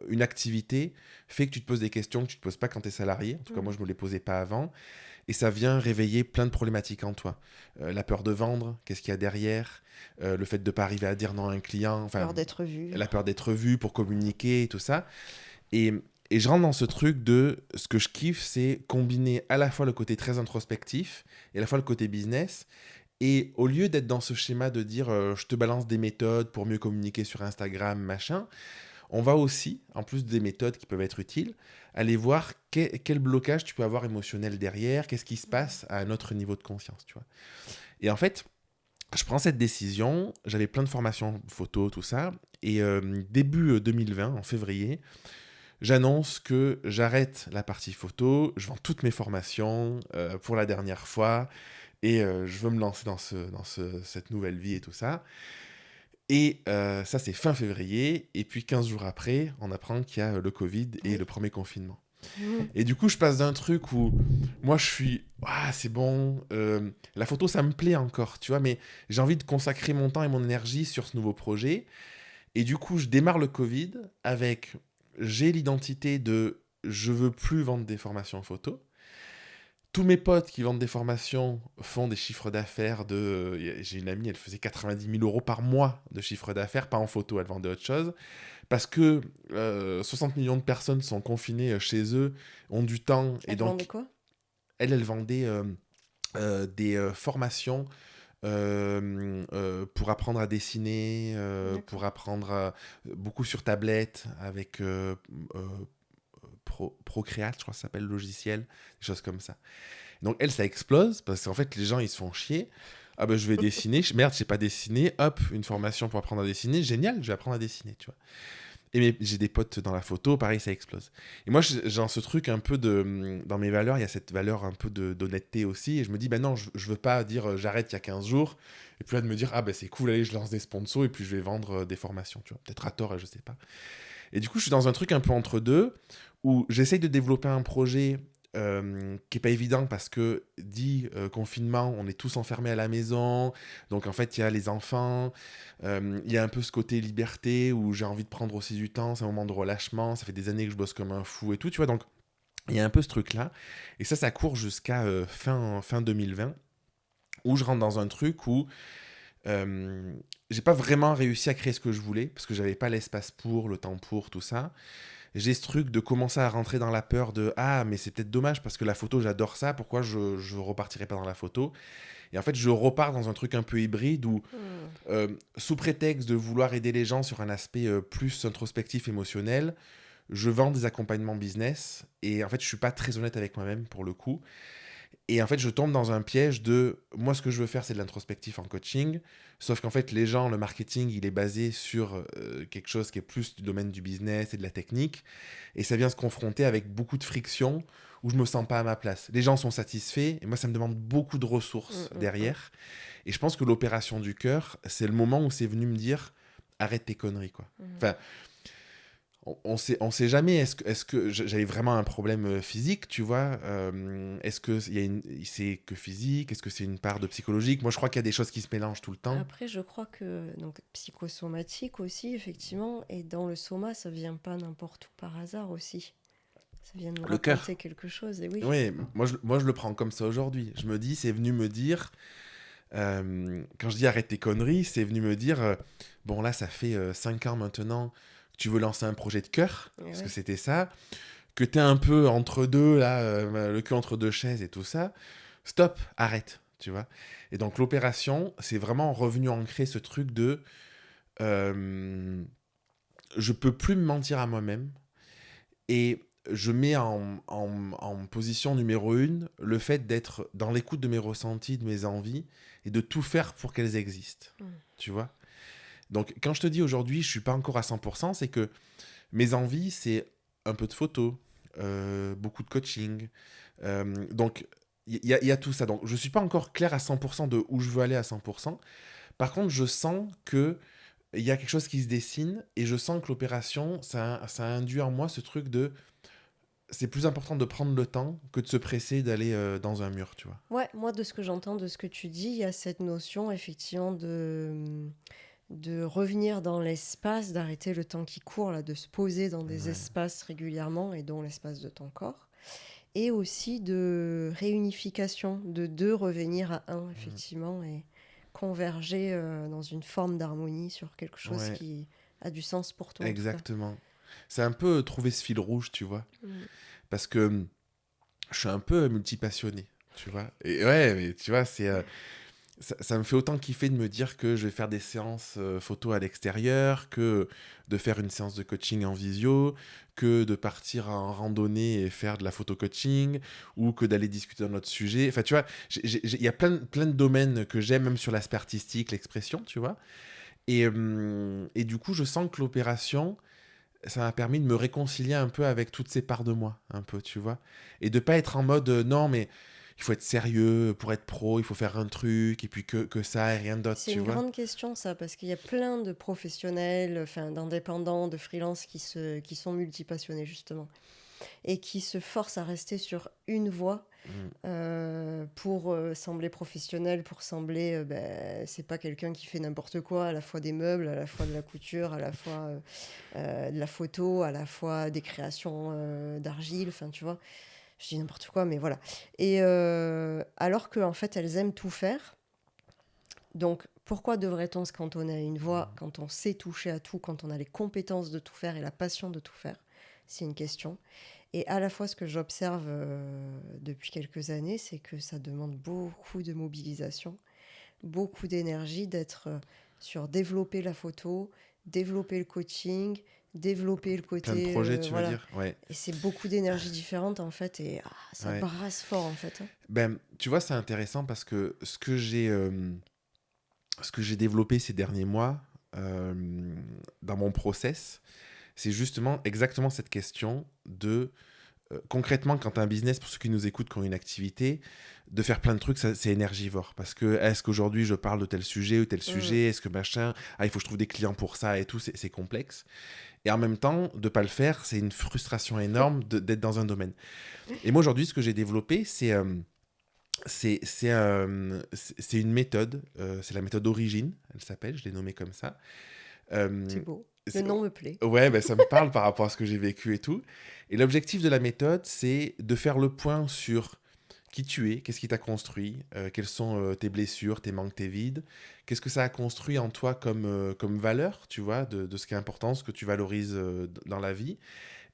une activité fait que tu te poses des questions que tu ne te poses pas quand tu es salarié. En tout cas, moi, je ne me les posais pas avant. Et ça vient réveiller plein de problématiques en toi. La peur de vendre, qu'est-ce qu'il y a derrière, le fait de ne pas arriver à dire non à un client, enfin, Peur d'être vu. la peur d'être vu pour communiquer, tout ça. Et, et je rentre dans ce truc de ce que je kiffe, c'est combiner à la fois le côté très introspectif et à la fois le côté business. Et au lieu d'être dans ce schéma de dire je te balance des méthodes pour mieux communiquer sur Instagram, machin, on va aussi, en plus des méthodes qui peuvent être utiles, aller voir quel blocage tu peux avoir émotionnel derrière, qu'est-ce qui se passe à un autre niveau de conscience, tu vois. Et en fait, je prends cette décision, j'avais plein de formations photo, tout ça, et début 2020, en février, j'annonce que j'arrête la partie photo, je vends toutes mes formations pour la dernière fois, et je veux me lancer dans cette nouvelle vie et tout ça. Et ça, c'est fin février. Et puis 15 jours après, on apprend qu'il y a le Covid et Oui. le premier confinement. Mm. Et du coup, je passe d'un truc où moi, je suis, ah, c'est bon, la photo, ça me plaît encore, tu vois, mais j'ai envie de consacrer mon temps et mon énergie sur ce nouveau projet. Et du coup, je démarre le Covid avec, j'ai l'identité de, je veux plus vendre des formations photo. Tous mes potes qui vendent des formations font des chiffres d'affaires de... J'ai une amie, elle faisait 90 000 euros par mois de chiffre d'affaires, pas en photo, elle vendait autre chose. Parce que 60 millions de personnes sont confinées chez eux, ont du temps. Et Elle vendait donc, quoi? elle vendait des formations pour apprendre à dessiner, D'accord. pour apprendre beaucoup sur tablette, avec Procreate, je crois que ça s'appelle le logiciel, des choses comme ça. Donc elle, ça explose parce qu'en fait, les gens, ils se font chier. Ah ben, je vais dessiner. Merde, j'ai pas dessiné. Hop, une formation pour apprendre à dessiner. Génial, je vais apprendre à dessiner, tu vois. J'ai des potes dans la photo, pareil, ça explose. Et moi, j'ai ce truc un peu de... Dans mes valeurs, il y a cette valeur un peu d'honnêteté aussi. Et je me dis, ben non, je veux pas dire j'arrête il y a 15 jours. Et puis là, de me dire, ah ben c'est cool, allez, je lance des sponsors et puis je vais vendre des formations, tu vois. Peut-être à tort, je sais pas. Et du coup, je suis dans un truc un peu entre deux, où j'essaye de développer un projet qui est pas évident parce que dit confinement, on est tous enfermés à la maison, donc en fait il y a les enfants, il y a un peu ce côté liberté où j'ai envie de prendre aussi du temps, c'est un moment de relâchement, ça fait des années que je bosse comme un fou et tout, tu vois, donc il y a un peu ce truc là, et ça court jusqu'à fin 2020, où je rentre dans un truc où j'ai pas vraiment réussi à créer ce que je voulais parce que j'avais pas l'espace pour, le temps pour, tout ça. J'ai ce truc de commencer à rentrer dans la peur de ah, mais c'est peut-être dommage parce que la photo, j'adore ça, pourquoi je repartirais pas dans la photo? Et en fait, je repars dans un truc un peu hybride où, Mm. sous prétexte de vouloir aider les gens sur un aspect plus introspectif, émotionnel, je vends des accompagnements business et en fait, je suis pas très honnête avec moi-même pour le coup. Et en fait, je tombe dans un piège de moi, ce que je veux faire, c'est de l'introspectif en coaching. Sauf qu'en fait, les gens, le marketing, il est basé sur quelque chose qui est plus du domaine du business et de la technique. Et ça vient se confronter avec beaucoup de friction où je me sens pas à ma place. Les gens sont satisfaits et moi, ça me demande beaucoup de ressources Mm, mm, derrière. Et je pense que l'opération du cœur, c'est le moment où c'est venu me dire arrête tes conneries, quoi. mm. Enfin, on sait jamais, est-ce que j'avais vraiment un problème physique, tu vois, est-ce que c'est que physique, est-ce que c'est une part de psychologique? Moi, je crois qu'il y a des choses qui se mélangent tout le temps. Après, je crois que donc psychosomatique aussi, effectivement, et dans le soma, ça vient pas n'importe où par hasard aussi. Ça vient nous Le cœur. raconter quelque chose, et oui. Oui, moi je le prends comme ça aujourd'hui. Je me dis, c'est venu me dire, quand je dis arrête tes conneries, c'est venu me dire, bon là, ça fait 5 ans maintenant que tu veux lancer un projet de cœur, Et parce ouais. que c'était ça, que t'es un peu entre deux, là, le cul entre deux chaises et tout ça. Stop, arrête, tu vois. Et donc l'opération, c'est vraiment revenu ancrer ce truc de, euh, je peux plus me mentir à moi-même, et je mets en position numéro 1 le fait d'être dans l'écoute de mes ressentis, de mes envies, et de tout faire pour qu'elles existent. Mm. Tu vois? Donc, quand je te dis aujourd'hui, je suis pas encore à 100%, c'est que mes envies, c'est un peu de photos, beaucoup de coaching. Donc, il y a tout ça. Donc, je suis pas encore clair à 100% de où je veux aller à 100%. Par contre, je sens que il y a quelque chose qui se dessine et je sens que l'opération, ça induit en moi ce truc de c'est plus important de prendre le temps que de se presser d'aller dans un mur, tu vois. Ouais, moi, de ce que j'entends, de ce que tu dis, il y a cette notion, effectivement, de revenir dans l'espace, d'arrêter le temps qui court, là, de se poser dans des Ouais. espaces régulièrement, et dont l'espace de ton corps. Et aussi de réunification, de deux revenir à un, effectivement, et converger dans une forme d'harmonie sur quelque chose Ouais, qui a du sens pour toi, en tout cas. exactement. C'est un peu trouver ce fil rouge, tu vois. Mm. Parce que je suis un peu multipassionné, tu vois. Et ouais, mais tu vois, ça me fait autant kiffer de me dire que je vais faire des séances photo à l'extérieur, que de faire une séance de coaching en visio, que de partir en randonnée et faire de la photo coaching, ou que d'aller discuter d'un autre sujet. Enfin, tu vois, il y a plein de domaines que j'aime, même sur l'aspect artistique, l'expression, tu vois. Et du coup, je sens que l'opération, ça m'a permis de me réconcilier un peu avec toutes ces parts de moi, un peu, tu vois. Et de pas être en mode, non, mais il faut être sérieux, pour être pro, il faut faire un truc, et puis que ça, et rien d'autre, C'est tu une vois. grande question, ça, parce qu'il y a plein de professionnels, enfin, d'indépendants, de freelance qui sont multipassionnés, justement, et qui se forcent à rester sur une voie Mm. pour sembler professionnel, pour sembler, ben, c'est pas quelqu'un qui fait n'importe quoi, à la fois des meubles, à la fois de la couture, à la fois de la photo, à la fois des créations d'argile, enfin, tu vois, je dis n'importe quoi, mais voilà. Et alors qu'en fait, elles aiment tout faire. Donc, pourquoi devrait-on se cantonner à une voie quand on sait toucher à tout, quand on a les compétences de tout faire et la passion de tout faire? C'est une question. Et à la fois, ce que j'observe depuis quelques années, c'est que ça demande beaucoup de mobilisation, beaucoup d'énergie d'être sur développer la photo, développer le coaching, développer le Plein de côté... projets, tu veux voilà. dire? Ouais, Et c'est beaucoup d'énergie différente, en fait, et ça ouais. brasse fort, en fait, hein. Ben, tu vois, c'est intéressant parce que ce que j'ai développé ces derniers mois euh, dans mon process, c'est justement exactement cette question de concrètement, quand tu as un business, pour ceux qui nous écoutent, qui ont une activité, de faire plein de trucs, c'est énergivore. Parce que est-ce qu'aujourd'hui je parle de tel sujet ou tel Mm. sujet? Est-ce que machin? Ah, il faut que je trouve des clients pour ça et tout, c'est complexe. Et en même temps, de pas le faire, c'est une frustration énorme d'être dans un domaine. Et moi, aujourd'hui, ce que j'ai développé, c'est une méthode. C'est la méthode Origine, elle s'appelle, je l'ai nommée comme ça. C'est Euh, beau. Le c'est- nom me plaît. Ouais, ben, ça me parle par rapport à ce que j'ai vécu et tout. Et l'objectif de la méthode, c'est de faire le point sur qui tu es, qu'est-ce qui t'a construit, quelles sont tes blessures, tes manques, tes vides, qu'est-ce que ça a construit en toi comme valeur, tu vois, de ce qui est important, ce que tu valorises dans la vie.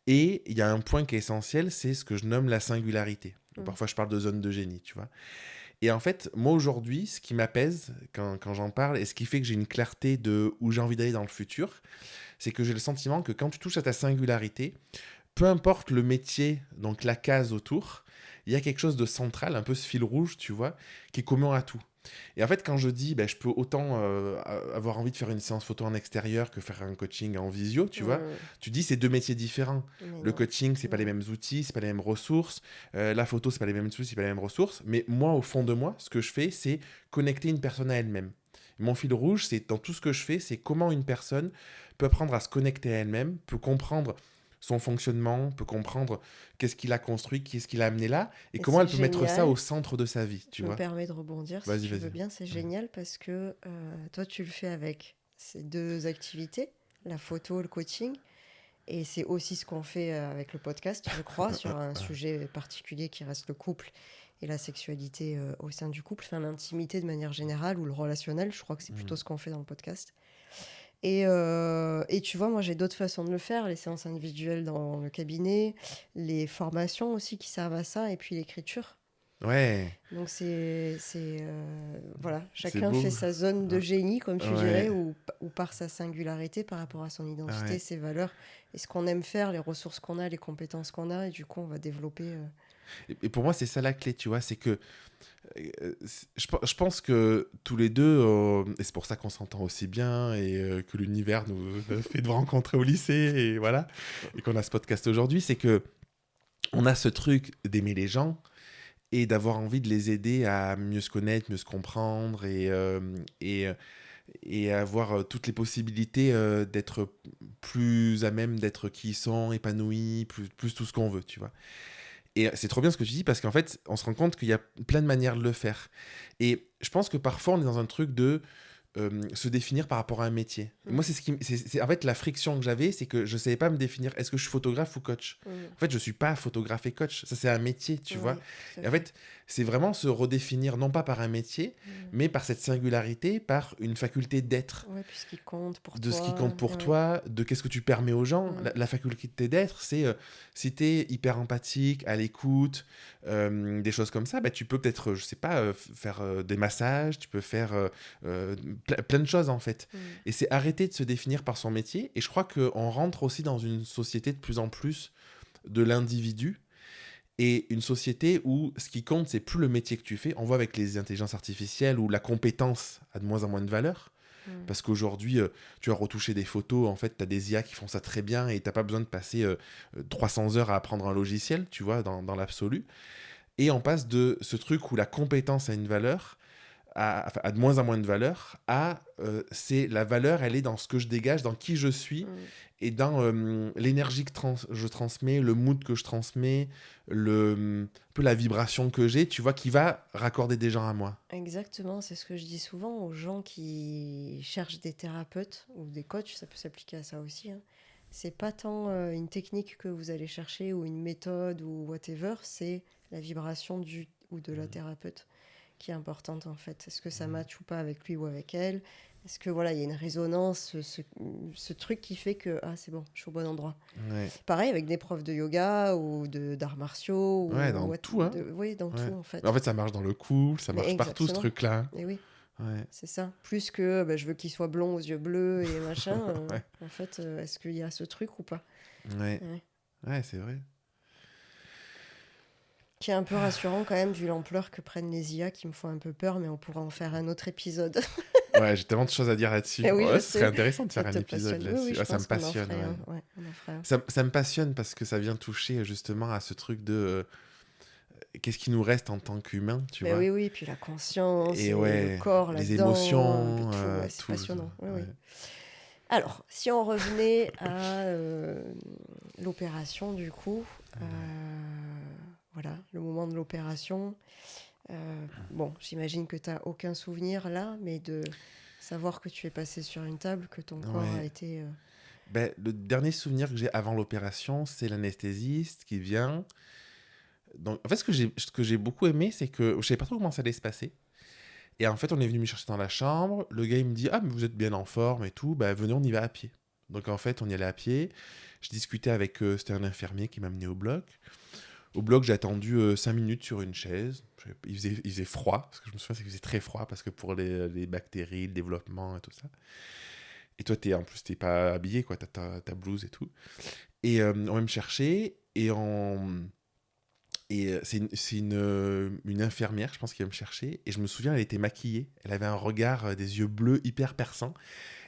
Et il y a un point qui est essentiel, c'est ce que je nomme la singularité. Donc, Mm. parfois, je parle de zone de génie, tu vois. Et en fait, moi aujourd'hui, ce qui m'apaise quand j'en parle et ce qui fait que j'ai une clarté de où j'ai envie d'aller dans le futur, c'est que j'ai le sentiment que quand tu touches à ta singularité, peu importe le métier, donc la case autour, il y a quelque chose de central, un peu ce fil rouge, tu vois, qui est commun à tout. Et en fait, quand je dis, je peux autant avoir envie de faire une séance photo en extérieur que faire un coaching en visio, tu vois, tu dis c'est deux métiers différents. Mais Le non. coaching, c'est pas les Non. mêmes outils, c'est pas les mêmes ressources. La photo, c'est pas les mêmes outils, c'est pas les mêmes ressources. Mais moi, au fond de moi, ce que je fais, c'est connecter une personne à elle-même. Mon fil rouge, c'est dans tout ce que je fais, c'est comment une personne peut apprendre à se connecter à elle-même, peut comprendre son fonctionnement, peut comprendre qu'est-ce qu'il a construit, qu'est-ce qu'il a amené là, et Et comment c'est elle peut mettre ça génial. au centre de sa vie, tu Je me vois. permets de rebondir si Vas-y, tu vas-y. veux bien. C'est Ouais. génial parce que toi, tu le fais avec ces deux activités, la photo, le coaching. Et c'est aussi ce qu'on fait avec le podcast, je crois, sur un sujet particulier qui reste le couple et la sexualité au sein du couple, enfin l'intimité de manière générale ou le relationnel. Je crois que c'est plutôt ce qu'on fait dans le podcast. Et tu vois, moi j'ai d'autres façons de le faire, les séances individuelles dans le cabinet, les formations aussi qui servent à ça, et puis l'écriture. Ouais, Donc voilà, c'est chacun beau. fait sa zone de génie, comme tu dirais, Ouais, ou par sa singularité par rapport à son identité, ouais. ses valeurs, et ce qu'on aime faire, les ressources qu'on a, les compétences qu'on a, et du coup on va développer. Et pour moi, c'est ça la clé, tu vois, c'est que je pense que tous les deux, et c'est pour ça qu'on s'entend aussi bien, et que l'univers nous a fait de rencontrer au lycée, et voilà, et qu'on a ce podcast aujourd'hui, c'est que on a ce truc d'aimer les gens, et d'avoir envie de les aider à mieux se connaître, mieux se comprendre, et avoir toutes les possibilités d'être plus à même d'être qui ils sont, épanouis, plus tout ce qu'on veut, tu vois. Et c'est trop bien ce que tu dis parce qu'en fait, on se rend compte qu'il y a plein de manières de le faire. Et je pense que parfois, on est dans un truc de se définir par rapport à un métier. Moi, c'est ce qui, en fait la friction que j'avais, c'est que je savais pas me définir. Est-ce que je suis photographe ou coach? En fait, je suis pas photographe et coach. Ça, c'est un métier, tu vois. Oui, tout à Et en fait. fait, c'est vraiment se redéfinir non pas par un métier, mais par cette singularité, par une faculté d'être, Ouais, puis ce qui compte pour de ce qui toi. compte pour Ouais. toi, de qu'est-ce que tu permets aux gens. La faculté d'être, c'est si tu es hyper empathique, à l'écoute, des choses comme ça, bah, tu peux peut-être, je sais pas, faire des massages, tu peux faire plein de choses en fait. Et c'est arrêter de se définir par son métier. Et je crois qu'on rentre aussi dans une société de plus en plus de l'individu. Et une société où ce qui compte, c'est plus le métier que tu fais. On voit avec les intelligences artificielles où la compétence a de moins en moins de valeur. Parce qu'aujourd'hui, tu as retouché des photos, en fait, tu as des IA qui font ça très bien et tu n'as pas besoin de passer 300 heures à apprendre un logiciel, tu vois, dans l'absolu. Et on passe de ce truc où la compétence a une valeur, à de moins en moins de valeur, à c'est la valeur, elle est dans ce que je dégage, dans qui je suis, et dans l'énergie que je transmets, le mood que je transmets, un peu la vibration que j'ai, tu vois, qui va raccorder des gens à moi. Exactement, c'est ce que je dis souvent aux gens qui cherchent des thérapeutes ou des coachs, ça peut s'appliquer à ça aussi, hein. C'est pas tant une technique que vous allez chercher ou une méthode ou whatever, c'est la vibration du ou de la thérapeute qui est importante en fait. Est-ce que ça match ou pas avec lui ou avec elle? Est-ce que voilà, il y a une résonance, ce truc qui fait que ah c'est bon, je suis au bon endroit. Ouais, Pareil avec des profs de yoga ou de d'arts martiaux ouais, ou dans tout, hein. oui, dans Ouais. tout en fait. En fait, ça marche dans le couple, ça Mais marche partout, ce exactement. truc-là. Et oui. Ouais. C'est ça. Plus que bah, je veux qu'il soit blond aux yeux bleus et machin. Ouais. En fait, est-ce qu'il y a ce truc ou pas? Ouais. Ouais. Ouais, c'est vrai. Qui est un peu rassurant quand même, vu l'ampleur que prennent les IA, qui me font un peu peur, mais on pourra en faire un autre épisode. Ouais, j'ai tellement de choses à dire là-dessus. Et oui, Ouais, je ce serait sais. intéressant de Ça faire un te épisode passionne. Oui, là-dessus. oui, je Ouais, ça me pense qu'on en passionne, ferait ouais. un. Ouais, on en ferait un. Ça me passionne parce que ça vient toucher justement à ce truc de qu'est-ce qui nous reste en tant qu'humain, tu Mais vois. oui, oui, puis la conscience Et et le ouais, corps les là-dedans, émotions, tout, ouais, c'est tout. passionnant. Oui, oui. Ouais. Alors, si on revenait à l'opération, du coup, voilà, le moment de l'opération. Bon, j'imagine que tu n'as aucun souvenir là, mais de savoir que tu es passé sur une table, que ton corps a Ouais. été... Ben, le dernier souvenir que j'ai avant l'opération, c'est l'anesthésiste qui vient. Donc, en fait, ce que j'ai beaucoup aimé, c'est que je savais pas trop comment ça allait se passer. Et en fait, on est venu me chercher dans la chambre. Le gars, il me dit: Ah, mais vous êtes bien en forme et tout. Bah, venez, on y va à pied. Donc, en fait, on y allait à pied. Je discutais avec. C'était un infirmier qui m'a amené au bloc. Au bloc, j'ai attendu 5 minutes sur une chaise. Il faisait froid. Parce que je me souviens, c'est qu'il faisait très froid. Parce que pour les bactéries, le développement et tout ça. Et toi, en plus, t'es pas habillé, quoi. T'as ta blouse et tout. Et on va me chercher. Et Et une infirmière, je pense, qui va me chercher. Et je me souviens, elle était maquillée. Elle avait un regard, des yeux bleus hyper perçants.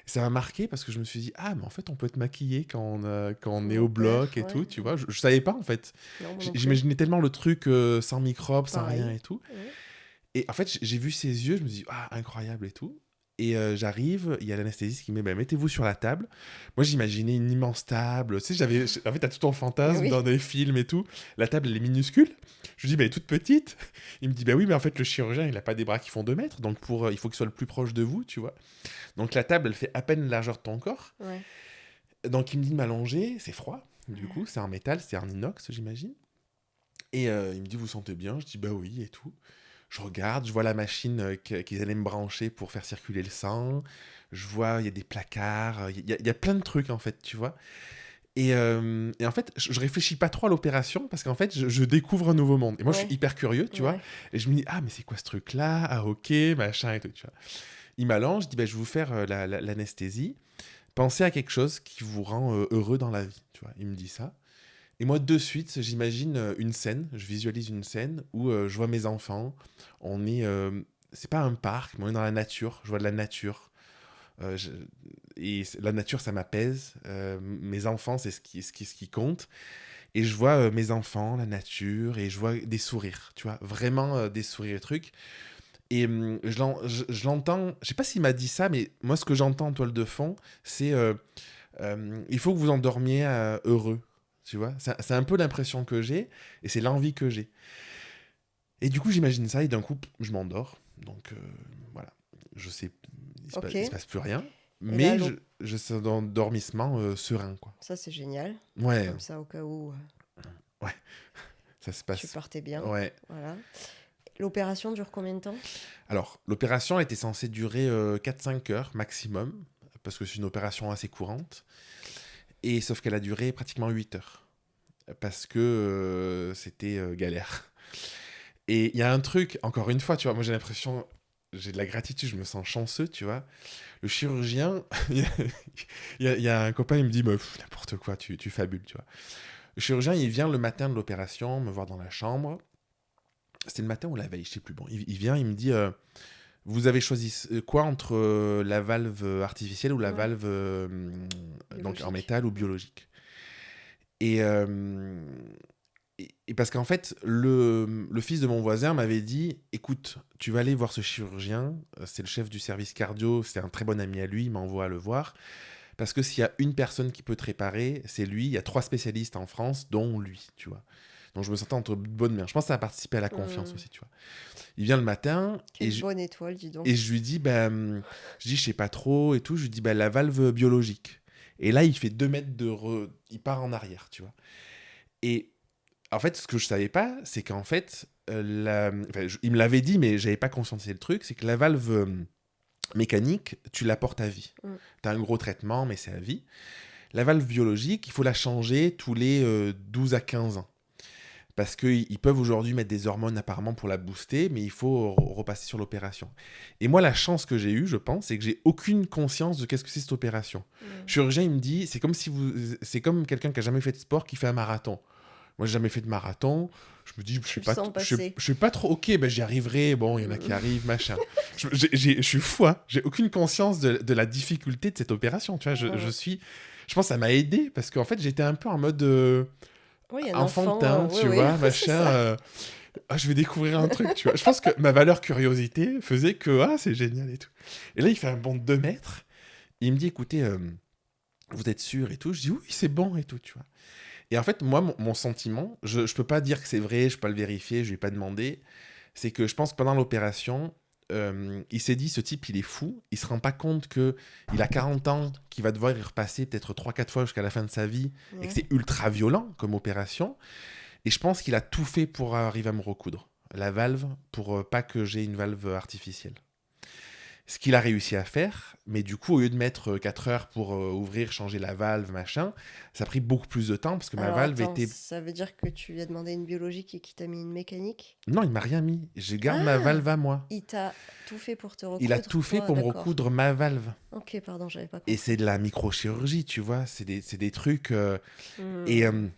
Ça m'a marqué parce que je me suis dit, ah, mais en fait, on peut être maquillé quand on On est au opère, bloc et tout, ouais. tu vois. Je savais pas, en fait. Non, moi non plus. J'imaginais tellement le truc sans microbes, sans rien Pareil. et tout. Ouais. Et en fait, j'ai vu ses yeux, je me dis, ah, incroyable et tout. Et j'arrive, il y a l'anesthésiste qui me dit, bah, mettez-vous sur la table. Moi, j'imaginais une immense table. Tu sais, en fait, t'as tout ton fantasme Oui. dans des films et tout. La table, elle est minuscule. Je lui dis, bah, elle est toute petite. Il me dit, bah oui, mais en fait, le chirurgien, il a pas des bras qui font 2 mètres. Donc, il faut qu'il soit le plus proche de vous, tu vois. Donc, la table, elle fait à peine la largeur de ton corps. Ouais. Donc, il me dit de m'allonger. C'est froid, du coup. C'est en métal, c'est en inox, j'imagine. Et il me dit, vous sentez bien? Je dis, bah oui, et tout. Je regarde, je vois la machine qu'ils allaient me brancher pour faire circuler le sang. Je vois, il y a des placards, il y a plein de trucs en fait, tu vois. Et en fait, je réfléchis pas trop à l'opération parce qu'en fait, je découvre un nouveau monde. Et moi, je suis Ouais. hyper curieux, tu vois. Ouais. Et je me dis, ah, mais c'est quoi ce truc-là? Ah, ok, machin et tout, tu vois. Il m'allonge, je dis, bah, je vais vous faire l'anesthésie. Pensez à quelque chose qui vous rend heureux dans la vie, tu vois. Il me dit ça. Et moi, de suite, j'imagine une scène, je visualise une scène où je vois mes enfants. On est. C'est pas un parc, mais on est dans la nature. Je vois de la nature. Euh, je- la nature, ça m'apaise. Mes enfants, c'est ce qui compte. Et je vois mes enfants, la nature, et je vois des sourires, tu vois. Vraiment des sourires et trucs. Et je l'entends. Je sais pas s'il m'a dit ça, mais moi, ce que j'entends en toile de fond, c'est il faut que vous endormiez heureux. Tu vois, c'est un peu l'impression que j'ai et c'est l'envie que j'ai. Et du coup, j'imagine ça et d'un coup, je m'endors. Donc voilà, je sais, Ok. il se passe plus rien, Et là, mais je suis dans un dormissement serein, quoi. ça, c'est génial. Ouais, Comme ça, au cas où ouais, ça se tu passe. partais bien. Ouais. Voilà. L'opération dure combien de temps? Alors, l'opération était censée durer 4-5 heures maximum, parce que c'est une opération assez courante. Et sauf qu'elle a duré pratiquement 8 heures, parce que c'était galère. Et il y a un truc, encore une fois, tu vois, moi j'ai l'impression, j'ai de la gratitude, je me sens chanceux, tu vois. Le chirurgien, il y a un copain, il me dit, bah, n'importe quoi, tu fabules, tu vois. Le chirurgien, il vient le matin de l'opération, me voir dans la chambre. C'était le matin ou la veille, je sais plus. Bon, il vient, il me dit, vous avez choisi quoi entre la valve artificielle ou la Ouais. valve donc en Biologique. métal ou biologique? Et parce qu'en fait, le fils de mon voisin m'avait dit, écoute, tu vas aller voir ce chirurgien, c'est le chef du service cardio, c'est un très bon ami à lui, il m'envoie le voir, parce que s'il y a une personne qui peut te réparer, c'est lui, il y a 3 spécialistes en France, dont lui, tu vois. Donc je me sentais entre de bonnes mains. Je pense que ça a participé à la confiance Hmm. aussi, tu vois. Il vient le matin, Quelle bonne étoile, dis donc. et je lui dis, je dis, je sais pas trop, et tout, je lui dis, la valve biologique. Et là, il fait 2 mètres il part en arrière, tu vois. Et en fait, ce que je savais pas, c'est qu'en fait, il me l'avait dit, mais j'avais pas conscientisé le truc, c'est que la valve mécanique, tu la portes à vie. Mm. Tu as un gros traitement, mais c'est à vie. La valve biologique, il faut la changer tous les 12 à 15 ans. Parce qu'ils peuvent aujourd'hui mettre des hormones apparemment pour la booster, mais il faut repasser sur l'opération. Et moi, la chance que j'ai eue, je pense, c'est que j'ai aucune conscience de qu'est-ce que c'est cette opération. Le chirurgien, il me dit, c'est comme quelqu'un qui a jamais fait de sport qui fait un marathon. Moi, j'ai jamais fait de marathon. Je me dis, je Tu suis le pas, sens passer. je suis pas trop. Ok, ben j'y arriverai. Bon, il y en a qui arrivent, machin. Je suis fou, hein. J'ai aucune conscience de la difficulté de cette opération. Tu vois, je pense que ça m'a aidé parce qu'en fait, j'étais un peu en mode Oui, un enfant, enfantin, oui, tu oui, vois, c'est machin. ça. Je vais découvrir un truc, tu vois. Je pense que ma valeur curiosité faisait que c'est génial et tout. Et là, il fait un bond de 2 mètres. Il me dit, écoutez, vous êtes sûr et tout. Je dis, oui, c'est bon et tout, tu vois. Et en fait, moi, mon sentiment, je peux pas dire que c'est vrai, je peux pas le vérifier, je lui ai pas demandé, c'est que je pense que pendant l'opération, il s'est dit, ce type, il est fou, il se rend pas compte que il a 40 ans, qu'il va devoir y repasser peut-être 3-4 fois jusqu'à la fin de sa vie, et que Ouais. c'est ultra violent comme opération. Et je pense qu'il a tout fait pour arriver à me recoudre la valve, pour pas que j'ai une valve artificielle. Ce qu'il a réussi à faire, mais du coup, au lieu de mettre 4 heures pour ouvrir, changer la valve, machin, ça a pris beaucoup plus de temps parce que ma Alors valve attends, était. ça veut dire que tu lui as demandé une biologique et qu'il t'a mis une mécanique? Non, il m'a rien mis. Je garde ma Ah! valve à moi. Il t'a tout fait pour te Il a recoudre, tout fait toi, pour me d'accord. recoudre ma valve. Ok, pardon, j'avais pas Et compris. c'est de la microchirurgie, tu vois. C'est des trucs. Et, Hmm. euh,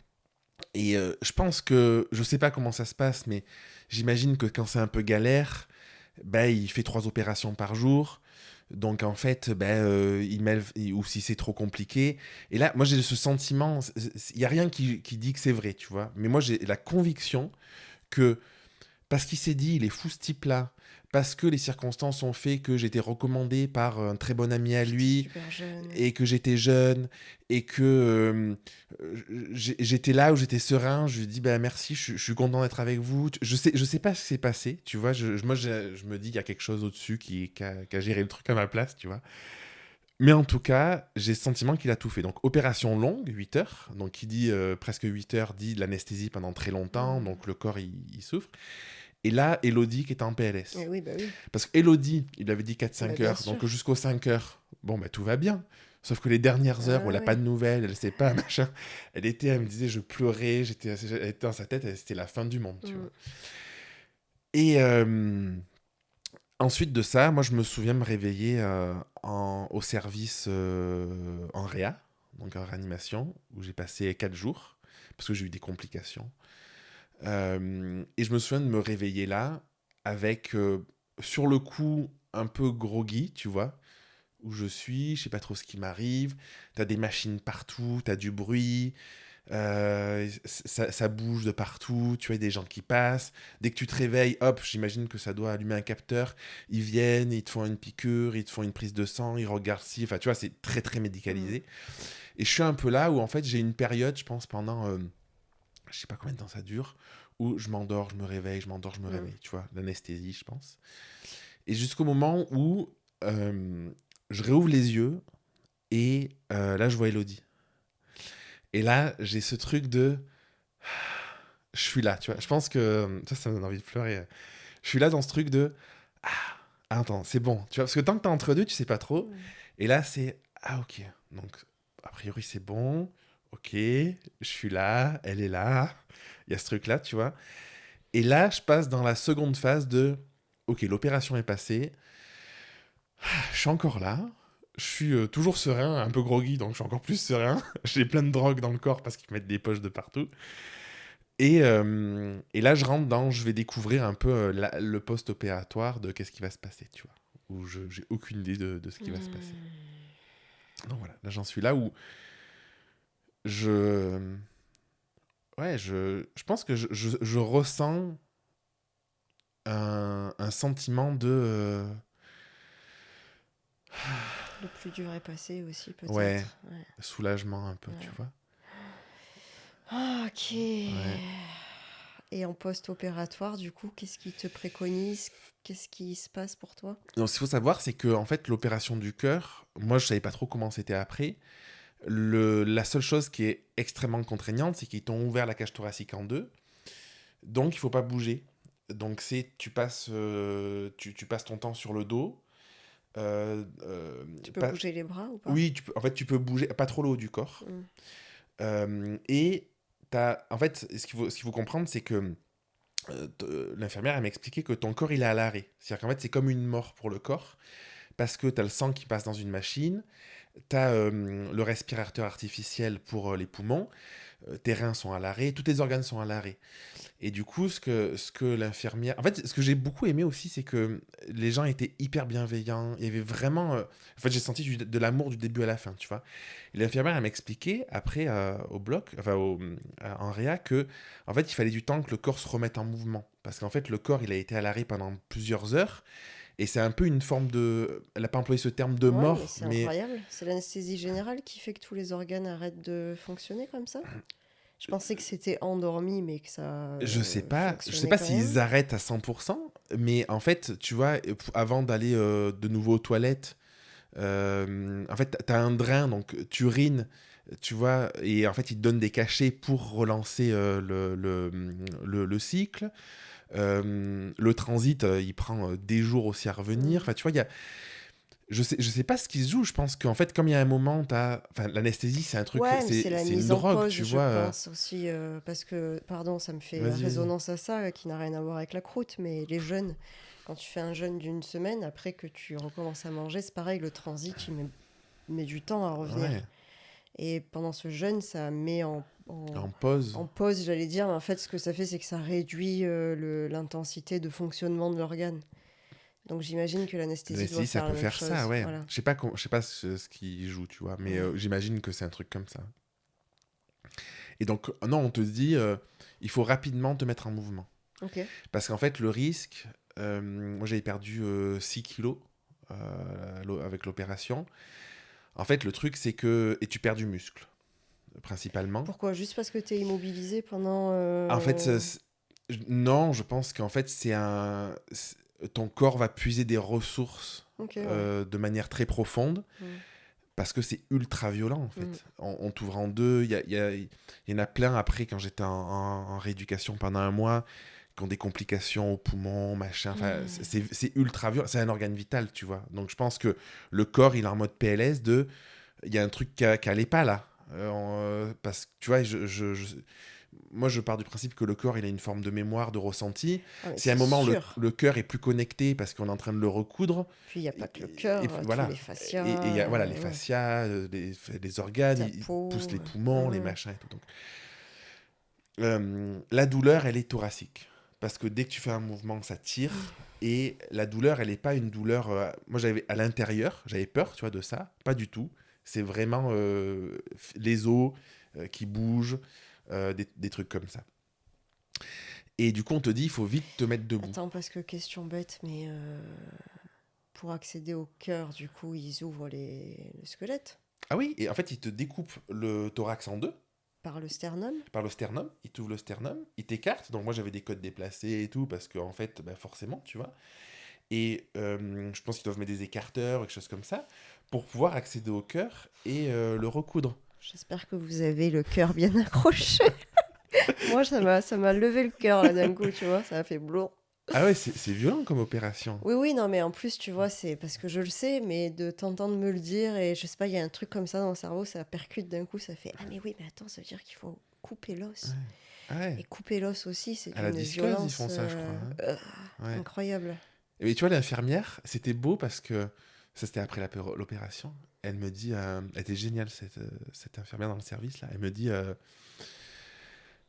Et je pense que, je sais pas comment ça se passe, mais j'imagine que quand c'est un peu galère, ben, il fait 3 opérations par jour. Donc en fait, ben, ou si c'est trop compliqué. Et là, moi j'ai ce sentiment, il n'y a rien qui dit que c'est vrai, tu vois. Mais moi j'ai la conviction que parce qu'il s'est dit, il est fou ce type-là, parce que les circonstances ont fait que j'étais recommandé par un très bon ami à Puis t'es lui, super jeune. et que j'étais jeune, et que j'étais là où j'étais serein, je lui dis bah merci, je suis content d'être avec vous. Je sais pas ce qui s'est passé, tu vois, moi je me dis qu'il y a quelque chose au-dessus qui a géré le truc à ma place, tu vois. Mais en tout cas, j'ai le sentiment qu'il a tout fait. Donc opération longue, 8 heures, donc qui dit presque 8 heures, dit de l'anesthésie pendant très longtemps, Mm. donc le corps il souffre. Et là, Elodie qui est en Eh PLS. oui, bah oui. Parce qu'Elodie, il lui avait dit Bah 4-5 bien heures. Donc sûr. jusqu'aux 5 heures, bon, bah, tout va bien. Sauf que les dernières heures où elle Ah n'a pas ouais. de nouvelles, elle sait pas, machin, elle me disait, je pleurais, elle était dans sa tête, c'était la fin du monde, tu vois. Mm. Et ensuite de ça, moi, je me souviens me réveiller au service en réa, donc en réanimation, où j'ai passé 4 jours, parce que j'ai eu des complications. Et je me souviens de me réveiller là, avec, sur le coup, un peu groggy, tu vois, où je suis, je sais pas trop ce qui m'arrive. T'as des machines partout, t'as du bruit, ça bouge de partout, tu vois, des gens qui passent. Dès que tu te réveilles, hop, j'imagine que ça doit allumer un capteur. Ils viennent, ils te font une piqûre, ils te font une prise de sang, ils regardent si. Enfin, tu vois, c'est très, très Mm. médicalisé. Et je suis un peu là où, en fait, j'ai une période, je pense, pendant, je sais pas combien de temps ça dure, où je m'endors, je me réveille, je m'endors, je me Mm. réveille, tu vois, l'anesthésie, je pense. Et jusqu'au moment où je réouvre les yeux et là, je vois Elodie. Et là, j'ai ce truc de. Je suis là, tu vois. Je pense que. Ça me donne envie de pleurer. Je suis là dans ce truc de. Ah, attends, c'est bon. Tu vois, parce que tant que t'es entre deux, tu sais pas trop. Mm. Et là, c'est. Ah, ok. Donc, a priori, c'est bon. Ok. Je suis là. Elle est là. Il y a ce truc-là, tu vois. Et là, je passe dans la seconde phase de. Ok, l'opération est passée. Je suis encore là. Je suis toujours serein, un peu groggy, donc je suis encore plus serein. J'ai plein de drogue dans le corps parce qu'ils mettent des poches de partout. Et là, je rentre dans, je vais découvrir un peu le post-opératoire de qu'est-ce qui va se passer, tu vois. Où j'ai aucune idée de ce qui va se passer. Mm. Donc voilà, là j'en suis là où je. Ouais, je pense que je ressens un sentiment de. Le plus dur est passé aussi, Ouais, peut-être. Ouais. soulagement un peu, tu Ouais. vois. Ah, ok. Ouais. Et en post-opératoire, du coup, qu'est-ce qui te préconise? Qu'est-ce qui se passe pour toi? Donc, ce qu'il faut savoir, c'est que en fait, l'opération du cœur, moi, je savais pas trop comment c'était après. La seule chose qui est extrêmement contraignante, c'est qu'ils t'ont ouvert la cage thoracique en deux. Donc, il faut pas bouger. Donc, tu passes ton temps sur le dos. Euh, euh, Tu peux pas- bouger les bras ou pas? oui, en fait, tu peux bouger, pas trop le haut du corps. Mm. Et en fait, ce qu'il faut comprendre, c'est que l'infirmière, elle m'a expliqué que ton corps, il est à l'arrêt. C'est-à-dire qu'en fait, c'est comme une mort pour le corps, parce que tu as le sang qui passe dans une machine, tu as le respirateur artificiel pour les poumons, tes reins sont à l'arrêt, tous tes organes sont à l'arrêt. Et du coup, ce que l'infirmière. En fait, ce que j'ai beaucoup aimé aussi, c'est que les gens étaient hyper bienveillants. Il y avait vraiment. En fait, j'ai senti de l'amour du début à la fin, tu vois. Et l'infirmière, elle m'expliquait après au bloc, enfin en réa, que en fait, il fallait du temps que le corps se remette en mouvement. Parce qu'en fait, le corps, il a été à l'arrêt pendant plusieurs heures. Et c'est un peu une forme de. Elle n'a pas employé ce terme de Ouais, mais mort, c'est mais incroyable. C'est l'anesthésie générale qui fait que tous les organes arrêtent de fonctionner comme ça? Je pensais que c'était endormi, mais que ça je sais fonctionnait pas quand s'ils même. arrêtent à 100%, mais en fait, tu vois, avant d'aller de nouveau aux toilettes, en fait, t'as un drain, donc tu urines, tu vois, et en fait, ils te donnent des cachets pour relancer le cycle. Le transit, il prend des jours aussi à revenir. Mm. Enfin, tu vois, je sais pas ce qui se joue. Je pense qu'en fait, comme il y a un moment, enfin, l'anesthésie, c'est un truc, Ouais, mais c'est la c'est une mise en drogue, pause, tu je vois. pense aussi, parce que, pardon, ça me fait Vas-y, vas-y. résonance à ça, qui n'a rien à voir avec la croûte, mais les jeûnes, quand tu fais un jeûne d'une semaine, après que tu recommences à manger, c'est pareil, le transit, met du temps à revenir. Ouais. Et pendant ce jeûne, ça met En pause. en pause, j'allais dire. Mais en fait, ce que ça fait, c'est que ça réduit l'intensité de fonctionnement de l'organe. Donc j'imagine que Mais l'anesthésie doit si, ça faire la peut même faire ça, chose. ouais. Voilà. Je sais pas ce qu'il joue, tu vois, mais Ouais. j'imagine que c'est un truc comme ça. Et donc, non, on te dit, il faut rapidement te mettre en mouvement. Ok. Parce qu'en fait, le risque, moi j'avais perdu 6 kilos avec l'opération. En fait, le truc, c'est que. Et tu perds du muscle, principalement. Pourquoi? Juste parce que tu es immobilisé pendant... En fait, non, je pense qu'en fait, ton corps va puiser des ressources Ok, ouais. de manière très profonde. Mm. Parce que c'est ultra violent en Mm. fait. On t'ouvre en deux. Il y en a plein après quand j'étais en rééducation pendant un mois qui ont des complications aux poumons, machin. Enfin, c'est ultra violent. C'est un organe vital, tu vois. Donc je pense que le corps, il est en mode PLS de. Il y a un truc qui allait pas là. Parce que tu vois, moi je pars du principe que le corps il a une forme de mémoire, de ressenti. Ah, mais Si à un c'est moment sûr. le cœur est plus connecté parce qu'on est en train de le recoudre, Puis il n'y a pas que le et cœur, tous voilà. les fascias, Et il y a voilà, les ouais, fascias, les organes, ta ils poussent peau. les Ouais, poumons, les ouais. machins et tout. Donc, la douleur, elle est thoracique. Parce que dès que tu fais un mouvement, ça tire. Et la douleur, elle n'est pas une douleur. Moi, j'avais à l'intérieur, j'avais peur, tu vois, de ça. Pas du tout. C'est vraiment les os qui bougent, des trucs comme ça. Et du coup, on te dit, il faut vite te mettre debout. Attends, parce que question bête, mais pour accéder au cœur, du coup, ils ouvrent le squelette Ah oui, et en fait, ils te découpent le thorax en deux. par le sternum. Par le sternum, il t'ouvre le sternum, il t'écarte. Donc moi j'avais des côtes déplacées et tout, parce qu'en fait, bah, forcément, tu vois. Et je pense qu'ils doivent mettre des écarteurs, quelque chose comme ça, pour pouvoir accéder au cœur et le recoudre. J'espère que vous avez le cœur bien accroché. Moi, ça m'a levé le cœur là d'un coup, tu vois, ça a fait blour. Ah ouais, c'est violent comme opération. Oui, oui, non, mais en plus, tu vois, c'est parce que je le sais, mais de t'entendre me le dire, et je sais pas, il y a un truc comme ça dans le cerveau, ça percute d'un coup, ça fait ah, mais oui, mais attends, ça veut dire qu'il faut couper l'os. Ah ouais. Et couper l'os aussi, c'est À la d'une disqueuse, ils violence font ça, je crois, hein. Ouais. incroyable. Et tu vois, l'infirmière, c'était beau parce que ça c'était après l'opération. Elle me dit, elle était géniale cette infirmière dans le service là. Elle me dit,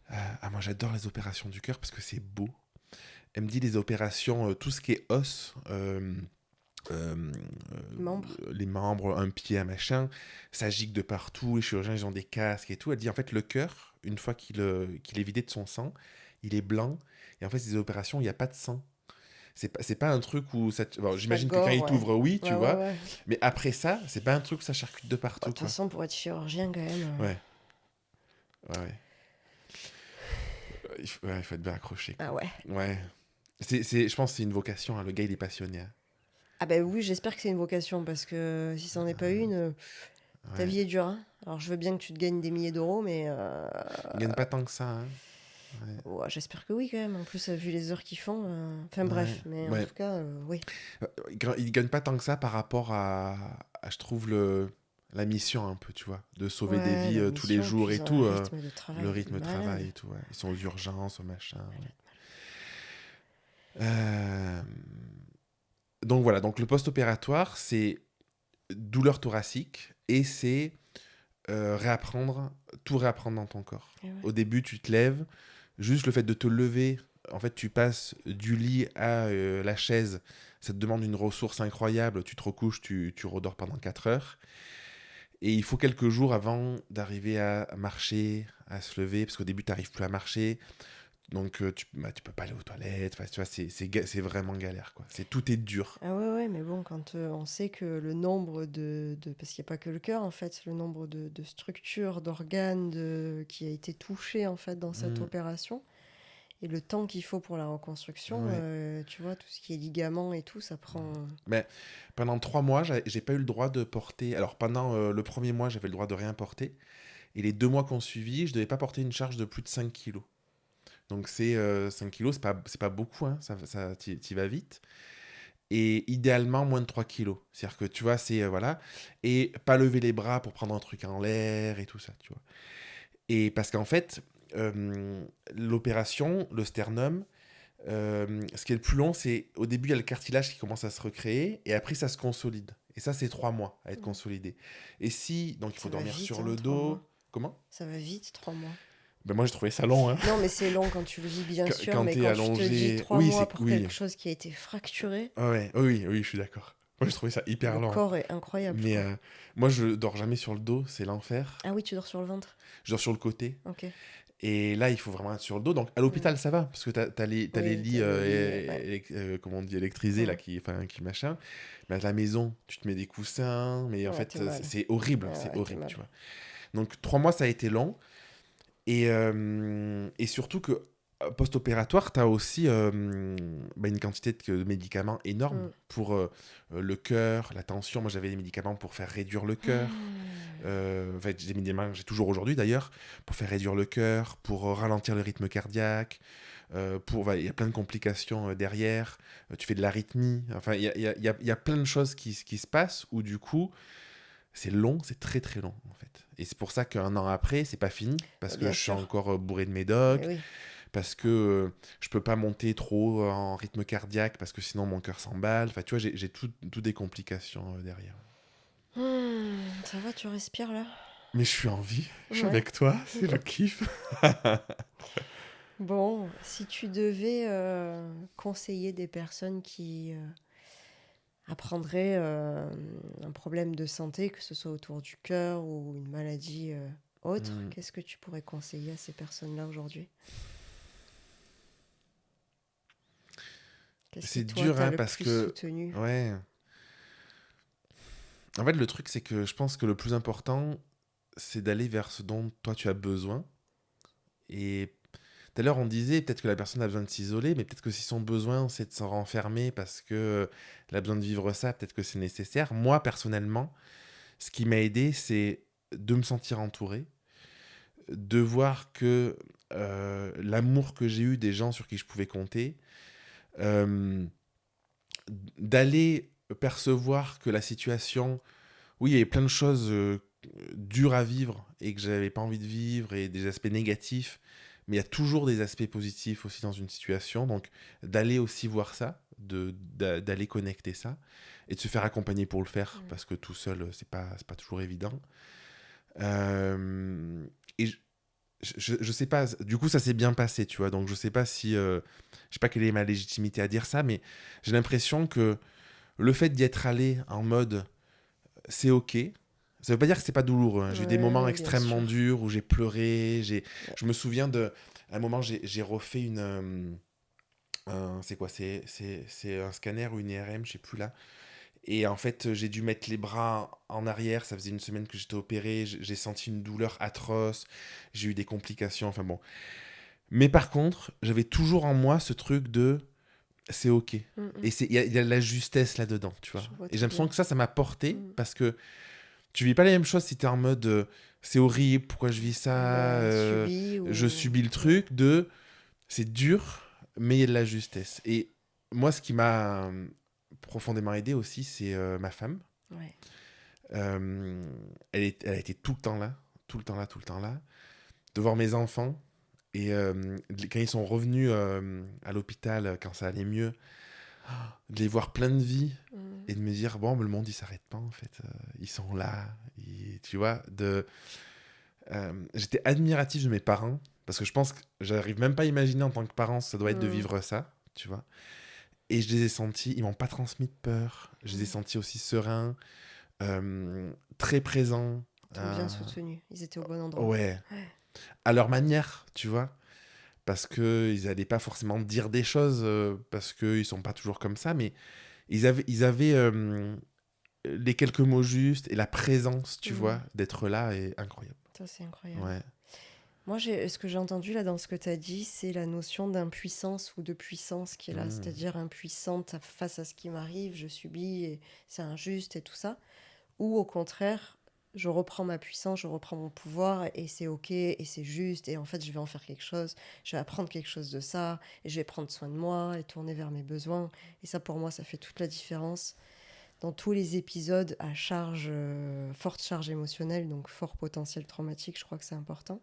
ah moi j'adore les opérations du cœur parce que c'est beau. Elle me dit les opérations, tout ce qui est os, euh, Membres. les membres, un pied, un machin, ça gicle de partout, les chirurgiens ils ont des casques et tout. Elle dit en fait le cœur, une fois qu'il est vidé de son sang, il est blanc. Et en fait, ces opérations, il n'y a pas de sang. C'est pas un truc où ça. Bon, C'est pas j'imagine que quand gore, il ouais. t'ouvre, oui, tu Ouais, ouais, vois. ouais. Mais après ça, c'est pas un truc où ça charcute de Bah, de partout, toute quoi. façon, pour être chirurgien, quand même. Ouais, ouais. Il faut être bien accroché, Ah quoi. ouais. Ouais. Je pense que c'est une vocation, hein. Le gars, il est passionné, hein. Ah ben oui, j'espère que c'est une vocation, parce que si c'en est pas une, ta Ouais. vie est dure, hein. Alors, je veux bien que tu te gagnes des milliers d'euros, mais Il gagne pas tant que ça, hein. Ouais. ouais, j'espère que oui, quand même. En plus, vu les heures qu'ils font. Enfin, Ouais. bref, mais en Ouais. tout cas, oui. Il gagne pas tant que ça par rapport je trouve, la mission un peu, tu vois, de sauver des Ouais, vies la tous les mission, puis jours et ils ont tout, un rythme de travail le de rythme de malade. travail et tout, ouais. Ils sont aux urgences, au machin. Ouais. Malade. Euh, Donc voilà, donc le post-opératoire, c'est douleur thoracique et c'est tout réapprendre dans ton corps. Eh ouais. Au début, tu te lèves, juste le fait de te lever, en fait, tu passes du lit à la chaise, ça te demande une ressource incroyable, tu te recouches, tu redors pendant 4 heures. Et il faut quelques jours avant d'arriver à marcher, à se lever, parce qu'au début, tu n'arrives plus à marcher. Donc, tu peux pas aller aux toilettes. Enfin, tu vois, c'est vraiment galère, quoi. Tout est dur. Ah ouais, ouais, mais bon, quand on sait que le nombre parce qu'il n'y a pas que le cœur, en fait, le nombre de structures, d'organes qui a été touché, en fait, dans cette Mm. opération, et le temps qu'il faut pour la reconstruction, Ouais. tu vois, tout ce qui est ligaments et tout, ça prend... Mais pendant 3 mois, j'ai pas eu le droit de porter. Alors, pendant le premier mois, j'avais le droit de rien porter. Et les 2 mois qu'on suivit, je devais pas porter une charge de plus de 5 kilos. Donc, 5 kilos, c'est pas beaucoup, hein. T'y vas vite. Et idéalement, moins de 3 kilos. C'est-à-dire que, tu vois, voilà. Et pas lever les bras pour prendre un truc en l'air et tout ça, tu vois. Et parce qu'en fait, l'opération, le sternum, ce qui est le plus long, c'est au début, il y a le cartilage qui commence à se recréer et après, ça se consolide. Et ça, c'est 3 mois à être consolidé. Et si, donc il faut Ça va dormir vite, sur hein, le 3 dos. mois. Comment? Ça va vite, 3 mois. Ben moi, j'ai trouvé ça long, hein. Non, mais c'est long quand tu le vis, bien sûr, Quand mais t'es quand tu te dis allongé. 3 mois pour Oui. quelque chose qui a été fracturé, Ah ouais, oui, oui, je suis d'accord. Moi, j'ai trouvé ça hyper le lent. corps est incroyable, Mais quoi. moi, je dors jamais sur le dos, c'est l'enfer. Ah oui, tu dors sur le ventre? Je dors sur le côté. Ok. Et là, il faut vraiment être sur le dos. Donc, à Mm. l'hôpital, ça va, parce que t'as les Oui, lits, t'as le lit, ouais. comment on dit, électrisés, là, Mm. qui machin. Mais à la maison, tu te mets des coussins. Mais en Ouais, t'es fait, mal. c'est Ouais, ouais, t'es horrible, mal. tu vois. Donc, 3 mois, ça a été long. Et surtout que post-opératoire, tu as aussi une quantité de médicaments énorme Mm. pour le cœur, la tension. Moi, j'avais des médicaments pour faire réduire le cœur. En fait, j'ai des médicaments que j'ai toujours aujourd'hui d'ailleurs, pour faire réduire le cœur, pour ralentir le rythme cardiaque. Il y a plein de complications derrière. Tu fais de l'arythmie. Enfin, il y a plein de choses qui se passent où du coup, c'est long, c'est très très long en fait. Et c'est pour ça qu'un an après, c'est pas fini, parce que Bien je suis sûr. encore bourré de Eh médocs, oui. parce que je peux pas monter trop en rythme cardiaque, parce que sinon mon cœur s'emballe. Enfin, tu vois, j'ai tout des complications derrière. Ça va, tu respires là? Mais je suis en vie, je suis Ouais. avec toi, c'est le kiff. Bon, si tu devais conseiller des personnes qui apprendraient un problème de santé, que ce soit autour du cœur ou une maladie autre, Hmm. qu'est-ce que tu pourrais conseiller à ces personnes-là aujourd'hui? Qu'est-ce qui, C'est toi, dur, t'a hein, le parce plus que... soutenu? Ouais. En fait, le truc, c'est que je pense que le plus important, c'est d'aller vers ce dont toi tu as besoin. Et tout à l'heure, on disait peut-être que la personne a besoin de s'isoler, mais peut-être que si son besoin, c'est de s'en renfermer parce que elle a besoin de vivre ça, peut-être que c'est nécessaire. Moi, personnellement, ce qui m'a aidé, c'est de me sentir entouré, de voir que l'amour que j'ai eu des gens sur qui je pouvais compter, euh, d'aller percevoir que la situation, oui, il y avait plein de choses dures à vivre et que j'avais pas envie de vivre et des aspects négatifs, mais il y a toujours des aspects positifs aussi dans une situation. Donc d'aller aussi voir ça, d'aller connecter ça et de se faire accompagner pour le faire parce que tout seul c'est pas toujours évident. Et je sais pas, du coup ça s'est bien passé, tu vois. Donc je sais pas si je sais pas quelle est ma légitimité à dire ça, mais j'ai l'impression que le fait d'y être allé en mode c'est ok. Ça veut pas dire que c'est pas douloureux, hein. J'ai eu des moments Ouais, bien extrêmement sûr. durs où j'ai pleuré. Ouais. Je me souviens à un moment, j'ai refait c'est quoi? C'est un scanner ou une IRM, je sais plus là. Et en fait, j'ai dû mettre les bras en arrière. Ça faisait une semaine que j'étais opéré. J'ai senti une douleur atroce. J'ai eu des complications. Enfin bon. Mais par contre, j'avais toujours en moi ce truc de c'est ok. Mm, Et mm. il y a de la justesse là-dedans, tu vois. Je vois Et j'ai très l'impression bien. que ça m'a porté Mm. parce que tu vis pas la même chose si t'es en mode c'est horrible, pourquoi je vis ça, Ouais, subi je ou... subis le Ouais. truc, de c'est dur, mais il y a de la justesse. Et moi, ce qui m'a profondément aidé aussi, c'est ma femme. Ouais. Elle a été tout le temps là, tout le temps là, tout le temps là. De voir mes enfants. Et quand ils sont revenus à l'hôpital, quand ça allait mieux, de les voir plein de vie Mm. et de me dire, bon, mais le monde, il s'arrête pas, en fait. Ils sont là. Tu vois, j'étais admiratif de mes parents parce que je pense que j'arrive même pas à imaginer en tant que parent ce que ça doit être de Mm. vivre ça, tu vois. Et je les ai sentis, ils m'ont pas transmis de peur. Je les ai Mm. sentis aussi sereins, très présents. Ils t'ont bien soutenu. Ils étaient au bon endroit. Ouais, Ouais. à leur manière, tu vois. Parce qu'ils n'allaient pas forcément dire des choses, parce qu'ils sont pas toujours comme ça, mais ils avaient les quelques mots justes et la présence, tu Mm. vois, d'être là est incroyable. Ça, c'est incroyable. Ouais. Moi, ce que j'ai entendu là dans ce que tu as dit, c'est la notion d'impuissance ou de puissance qui est là, Mm. c'est-à-dire impuissante face à ce qui m'arrive, je subis et c'est injuste et tout ça. Ou au contraire, je reprends ma puissance, je reprends mon pouvoir et c'est ok et c'est juste et en fait je vais en faire quelque chose, je vais apprendre quelque chose de ça et je vais prendre soin de moi et tourner vers mes besoins. Et ça pour moi, ça fait toute la différence. Dans tous les épisodes à charge, forte charge émotionnelle, donc fort potentiel traumatique, je crois que c'est important.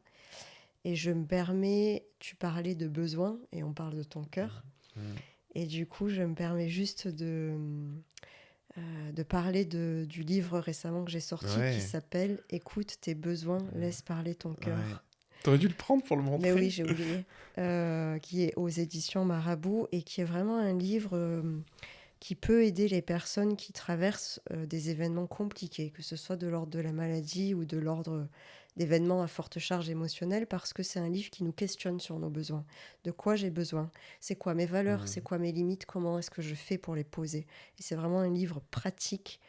Et je me permets, tu parlais de besoin et on parle de ton cœur. Mm. Et du coup, je me permets juste de de parler du livre récemment que j'ai sorti qui Ouais, s'appelle Écoute tes besoins, laisse parler ton ouais. cœur. T'aurais dû le prendre pour le Mais oui, montrer. j'ai oublié. Qui est aux éditions Marabout et qui est vraiment un livre qui peut aider les personnes qui traversent des événements compliqués, que ce soit de l'ordre de la maladie ou de l'ordre d'événements à forte charge émotionnelle, parce que c'est un livre qui nous questionne sur nos besoins. De quoi j'ai besoin? C'est quoi mes valeurs? Mm. C'est quoi mes limites? Comment est-ce que je fais pour les poser? Et c'est vraiment un livre pratique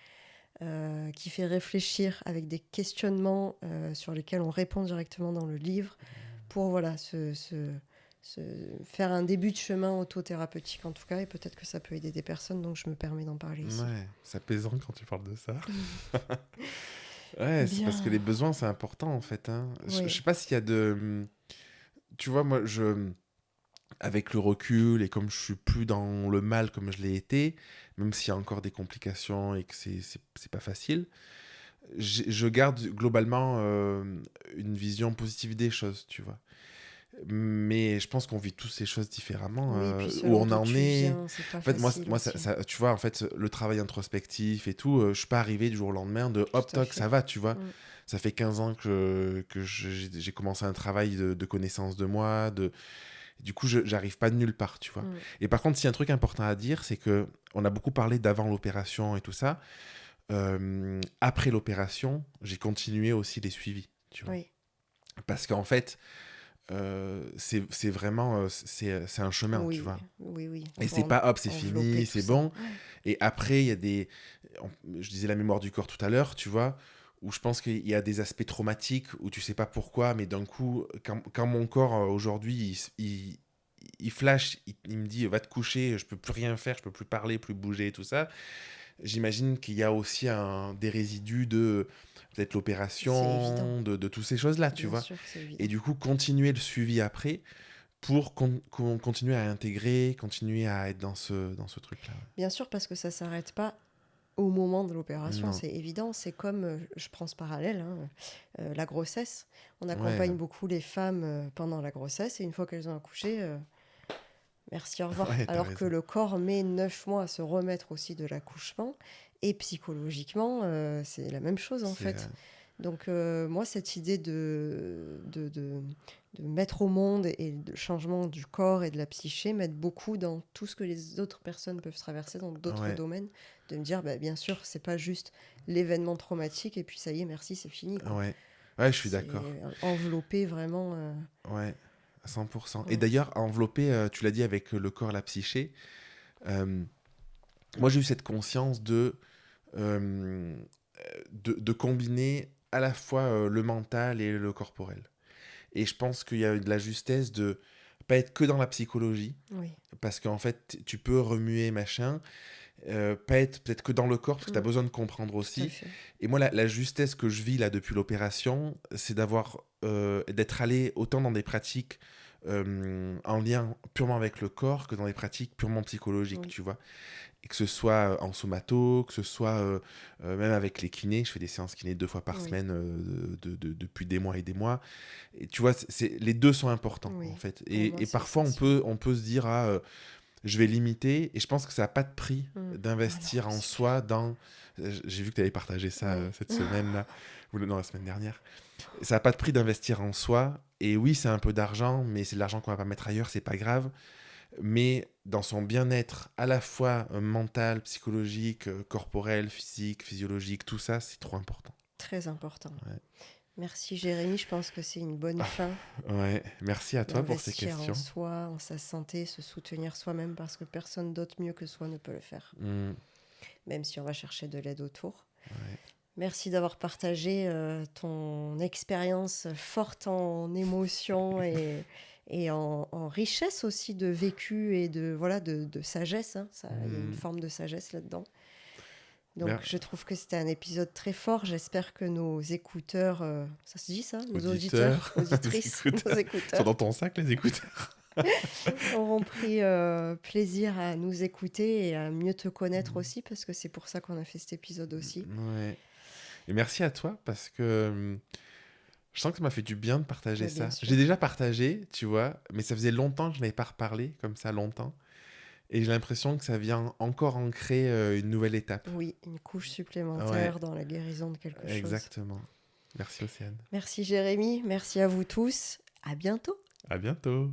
qui fait réfléchir avec des questionnements sur lesquels on répond directement dans le livre pour voilà, faire un début de chemin autothérapeutique en tout cas, et peut-être que ça peut aider des personnes, donc je me permets d'en parler ici. Ouais, c'est apaisant quand tu parles de ça. Ouais, c'est parce que Bien, les besoins, c'est important en fait, hein. Je oui, sais pas s'il y a de... Tu vois, moi, avec le recul et comme je suis plus dans le mal comme je l'ai été, même s'il y a encore des complications et que c'est pas facile, je garde globalement une vision positive des choses, tu vois. Mais je pense qu'on vit tous ces choses différemment, oui, puis où selon on d'où en tu est. viens, c'est pas En fait, facile aussi. tu vois, en fait, le travail introspectif et tout, je suis pas arrivé du jour au lendemain de hop, Tout à toc, fait. ça va, tu vois. Mm. Ça fait 15 ans que j'ai commencé un travail de connaissance de moi, du coup, j'arrive pas de nulle part, tu vois. Mm. Et par contre, s'il y a un truc important à dire, c'est que on a beaucoup parlé d'avant l'opération et tout ça. Après l'opération, j'ai continué aussi les suivis, tu vois. Oui, Parce qu'en fait, c'est vraiment c'est un chemin, tu oui, vois. oui, oui. On Et peut c'est pas hop, c'est envelopper fini, tout c'est ça. bon. Ouais. Et après, il y a je disais la mémoire du corps tout à l'heure, tu vois, où je pense qu'il y a des aspects traumatiques où tu sais pas pourquoi, mais d'un coup, quand mon corps aujourd'hui, il flash, il me dit va te coucher, je peux plus rien faire, je peux plus parler, plus bouger, tout ça. J'imagine qu'il y a aussi des résidus de peut-être C'est évident, l'opération, de toutes ces choses-là, tu bien vois. sûr, c'est Et évident. du coup, continuer le suivi après pour qu'on continue à intégrer, continuer à être dans ce truc-là. Bien sûr, parce que ça s'arrête pas au moment de l'opération, Non. c'est évident. C'est comme, je prends ce parallèle, hein, la grossesse. On Ouais. accompagne beaucoup les femmes pendant la grossesse et une fois qu'elles ont accouché, merci, au revoir. Ouais, t'as Alors que raison. le corps met 9 mois à se remettre aussi de l'accouchement. Et psychologiquement, c'est la même chose en C'est fait. Donc moi, cette idée de mettre au monde et le changement du corps et de la psyché m'aide beaucoup dans tout ce que les autres personnes peuvent traverser dans d'autres ouais, domaines. De me dire, bah, bien sûr, c'est pas juste l'événement traumatique et puis ça y est, merci, c'est fini, quoi. ouais. Ouais, je suis d'accord. C'est enveloppé vraiment. Ouais, à 100%. Et Ouais. d'ailleurs, enveloppé, tu l'as dit avec le corps, la psyché, euh, moi j'ai eu cette conscience euh, de combiner à la fois le mental et le corporel. Et je pense qu'il y a de la justesse de pas être que dans la psychologie, Oui, parce qu'en fait, tu peux remuer, machin, pas être peut-être que dans le corps, parce que tu as mm, besoin de comprendre tout à aussi. fait. Et moi, la justesse que je vis là depuis l'opération, c'est d'être allé autant dans des pratiques en lien purement avec le corps que dans des pratiques purement psychologiques, Oui, tu vois. Et que ce soit en somato, que ce soit même avec les kinés, je fais des séances kinés 2 fois par oui, semaine depuis des mois et des mois. Et tu vois, les deux sont importants en oui. fait. Pour moi, Et c'est parfois, essentiel. on peut se dire, ah, je vais limiter. Et je pense que ça n'a pas de prix Voilà, d'investir en c'est soi clair. dans... J'ai vu que tu avais partagé ça Oui. cette semaine-là, ou non, la semaine dernière. Ça n'a pas de prix d'investir en soi. Et oui, c'est un peu d'argent, mais c'est de l'argent qu'on va pas mettre ailleurs, c'est pas grave. Mais dans son bien-être à la fois mental, psychologique, corporel, physique, physiologique, tout ça, c'est trop important. Très important. Ouais. Merci Jérémy, je pense que c'est une bonne fin Ouais, merci à toi pour ces d'investir en questions. soi, en sa santé, se soutenir soi-même parce que personne d'autre mieux que soi ne peut le faire, Mm, même si on va chercher de l'aide autour. ouais. Merci d'avoir partagé ton expérience forte en émotions et en richesse aussi de vécu et de, voilà, de sagesse, hein. Ça, il y a une Mm, forme de sagesse là-dedans. Donc mer- je trouve que c'était un épisode très fort. J'espère que nos écouteurs, ça se dit ça? Nos auditeurs, Auditeurs, les auditrices, nos écouteurs. Ils sont écouteurs dans ton sac, les écouteurs. auront pris plaisir à nous écouter et à mieux te connaître Mm, aussi, parce que c'est pour ça qu'on a fait cet épisode aussi. ouais. Et merci à toi parce que je sens que ça m'a fait du bien de partager Mais bien ça. J'ai sûr. déjà partagé, tu vois, mais ça faisait longtemps que je n'avais pas reparlé comme ça, longtemps. Et j'ai l'impression que ça vient encore ancrer une nouvelle étape. Oui, une couche Ouais, supplémentaire dans la guérison de quelque chose. exactement. Merci Océane. Merci Jérémy, merci à vous tous. À bientôt. À bientôt.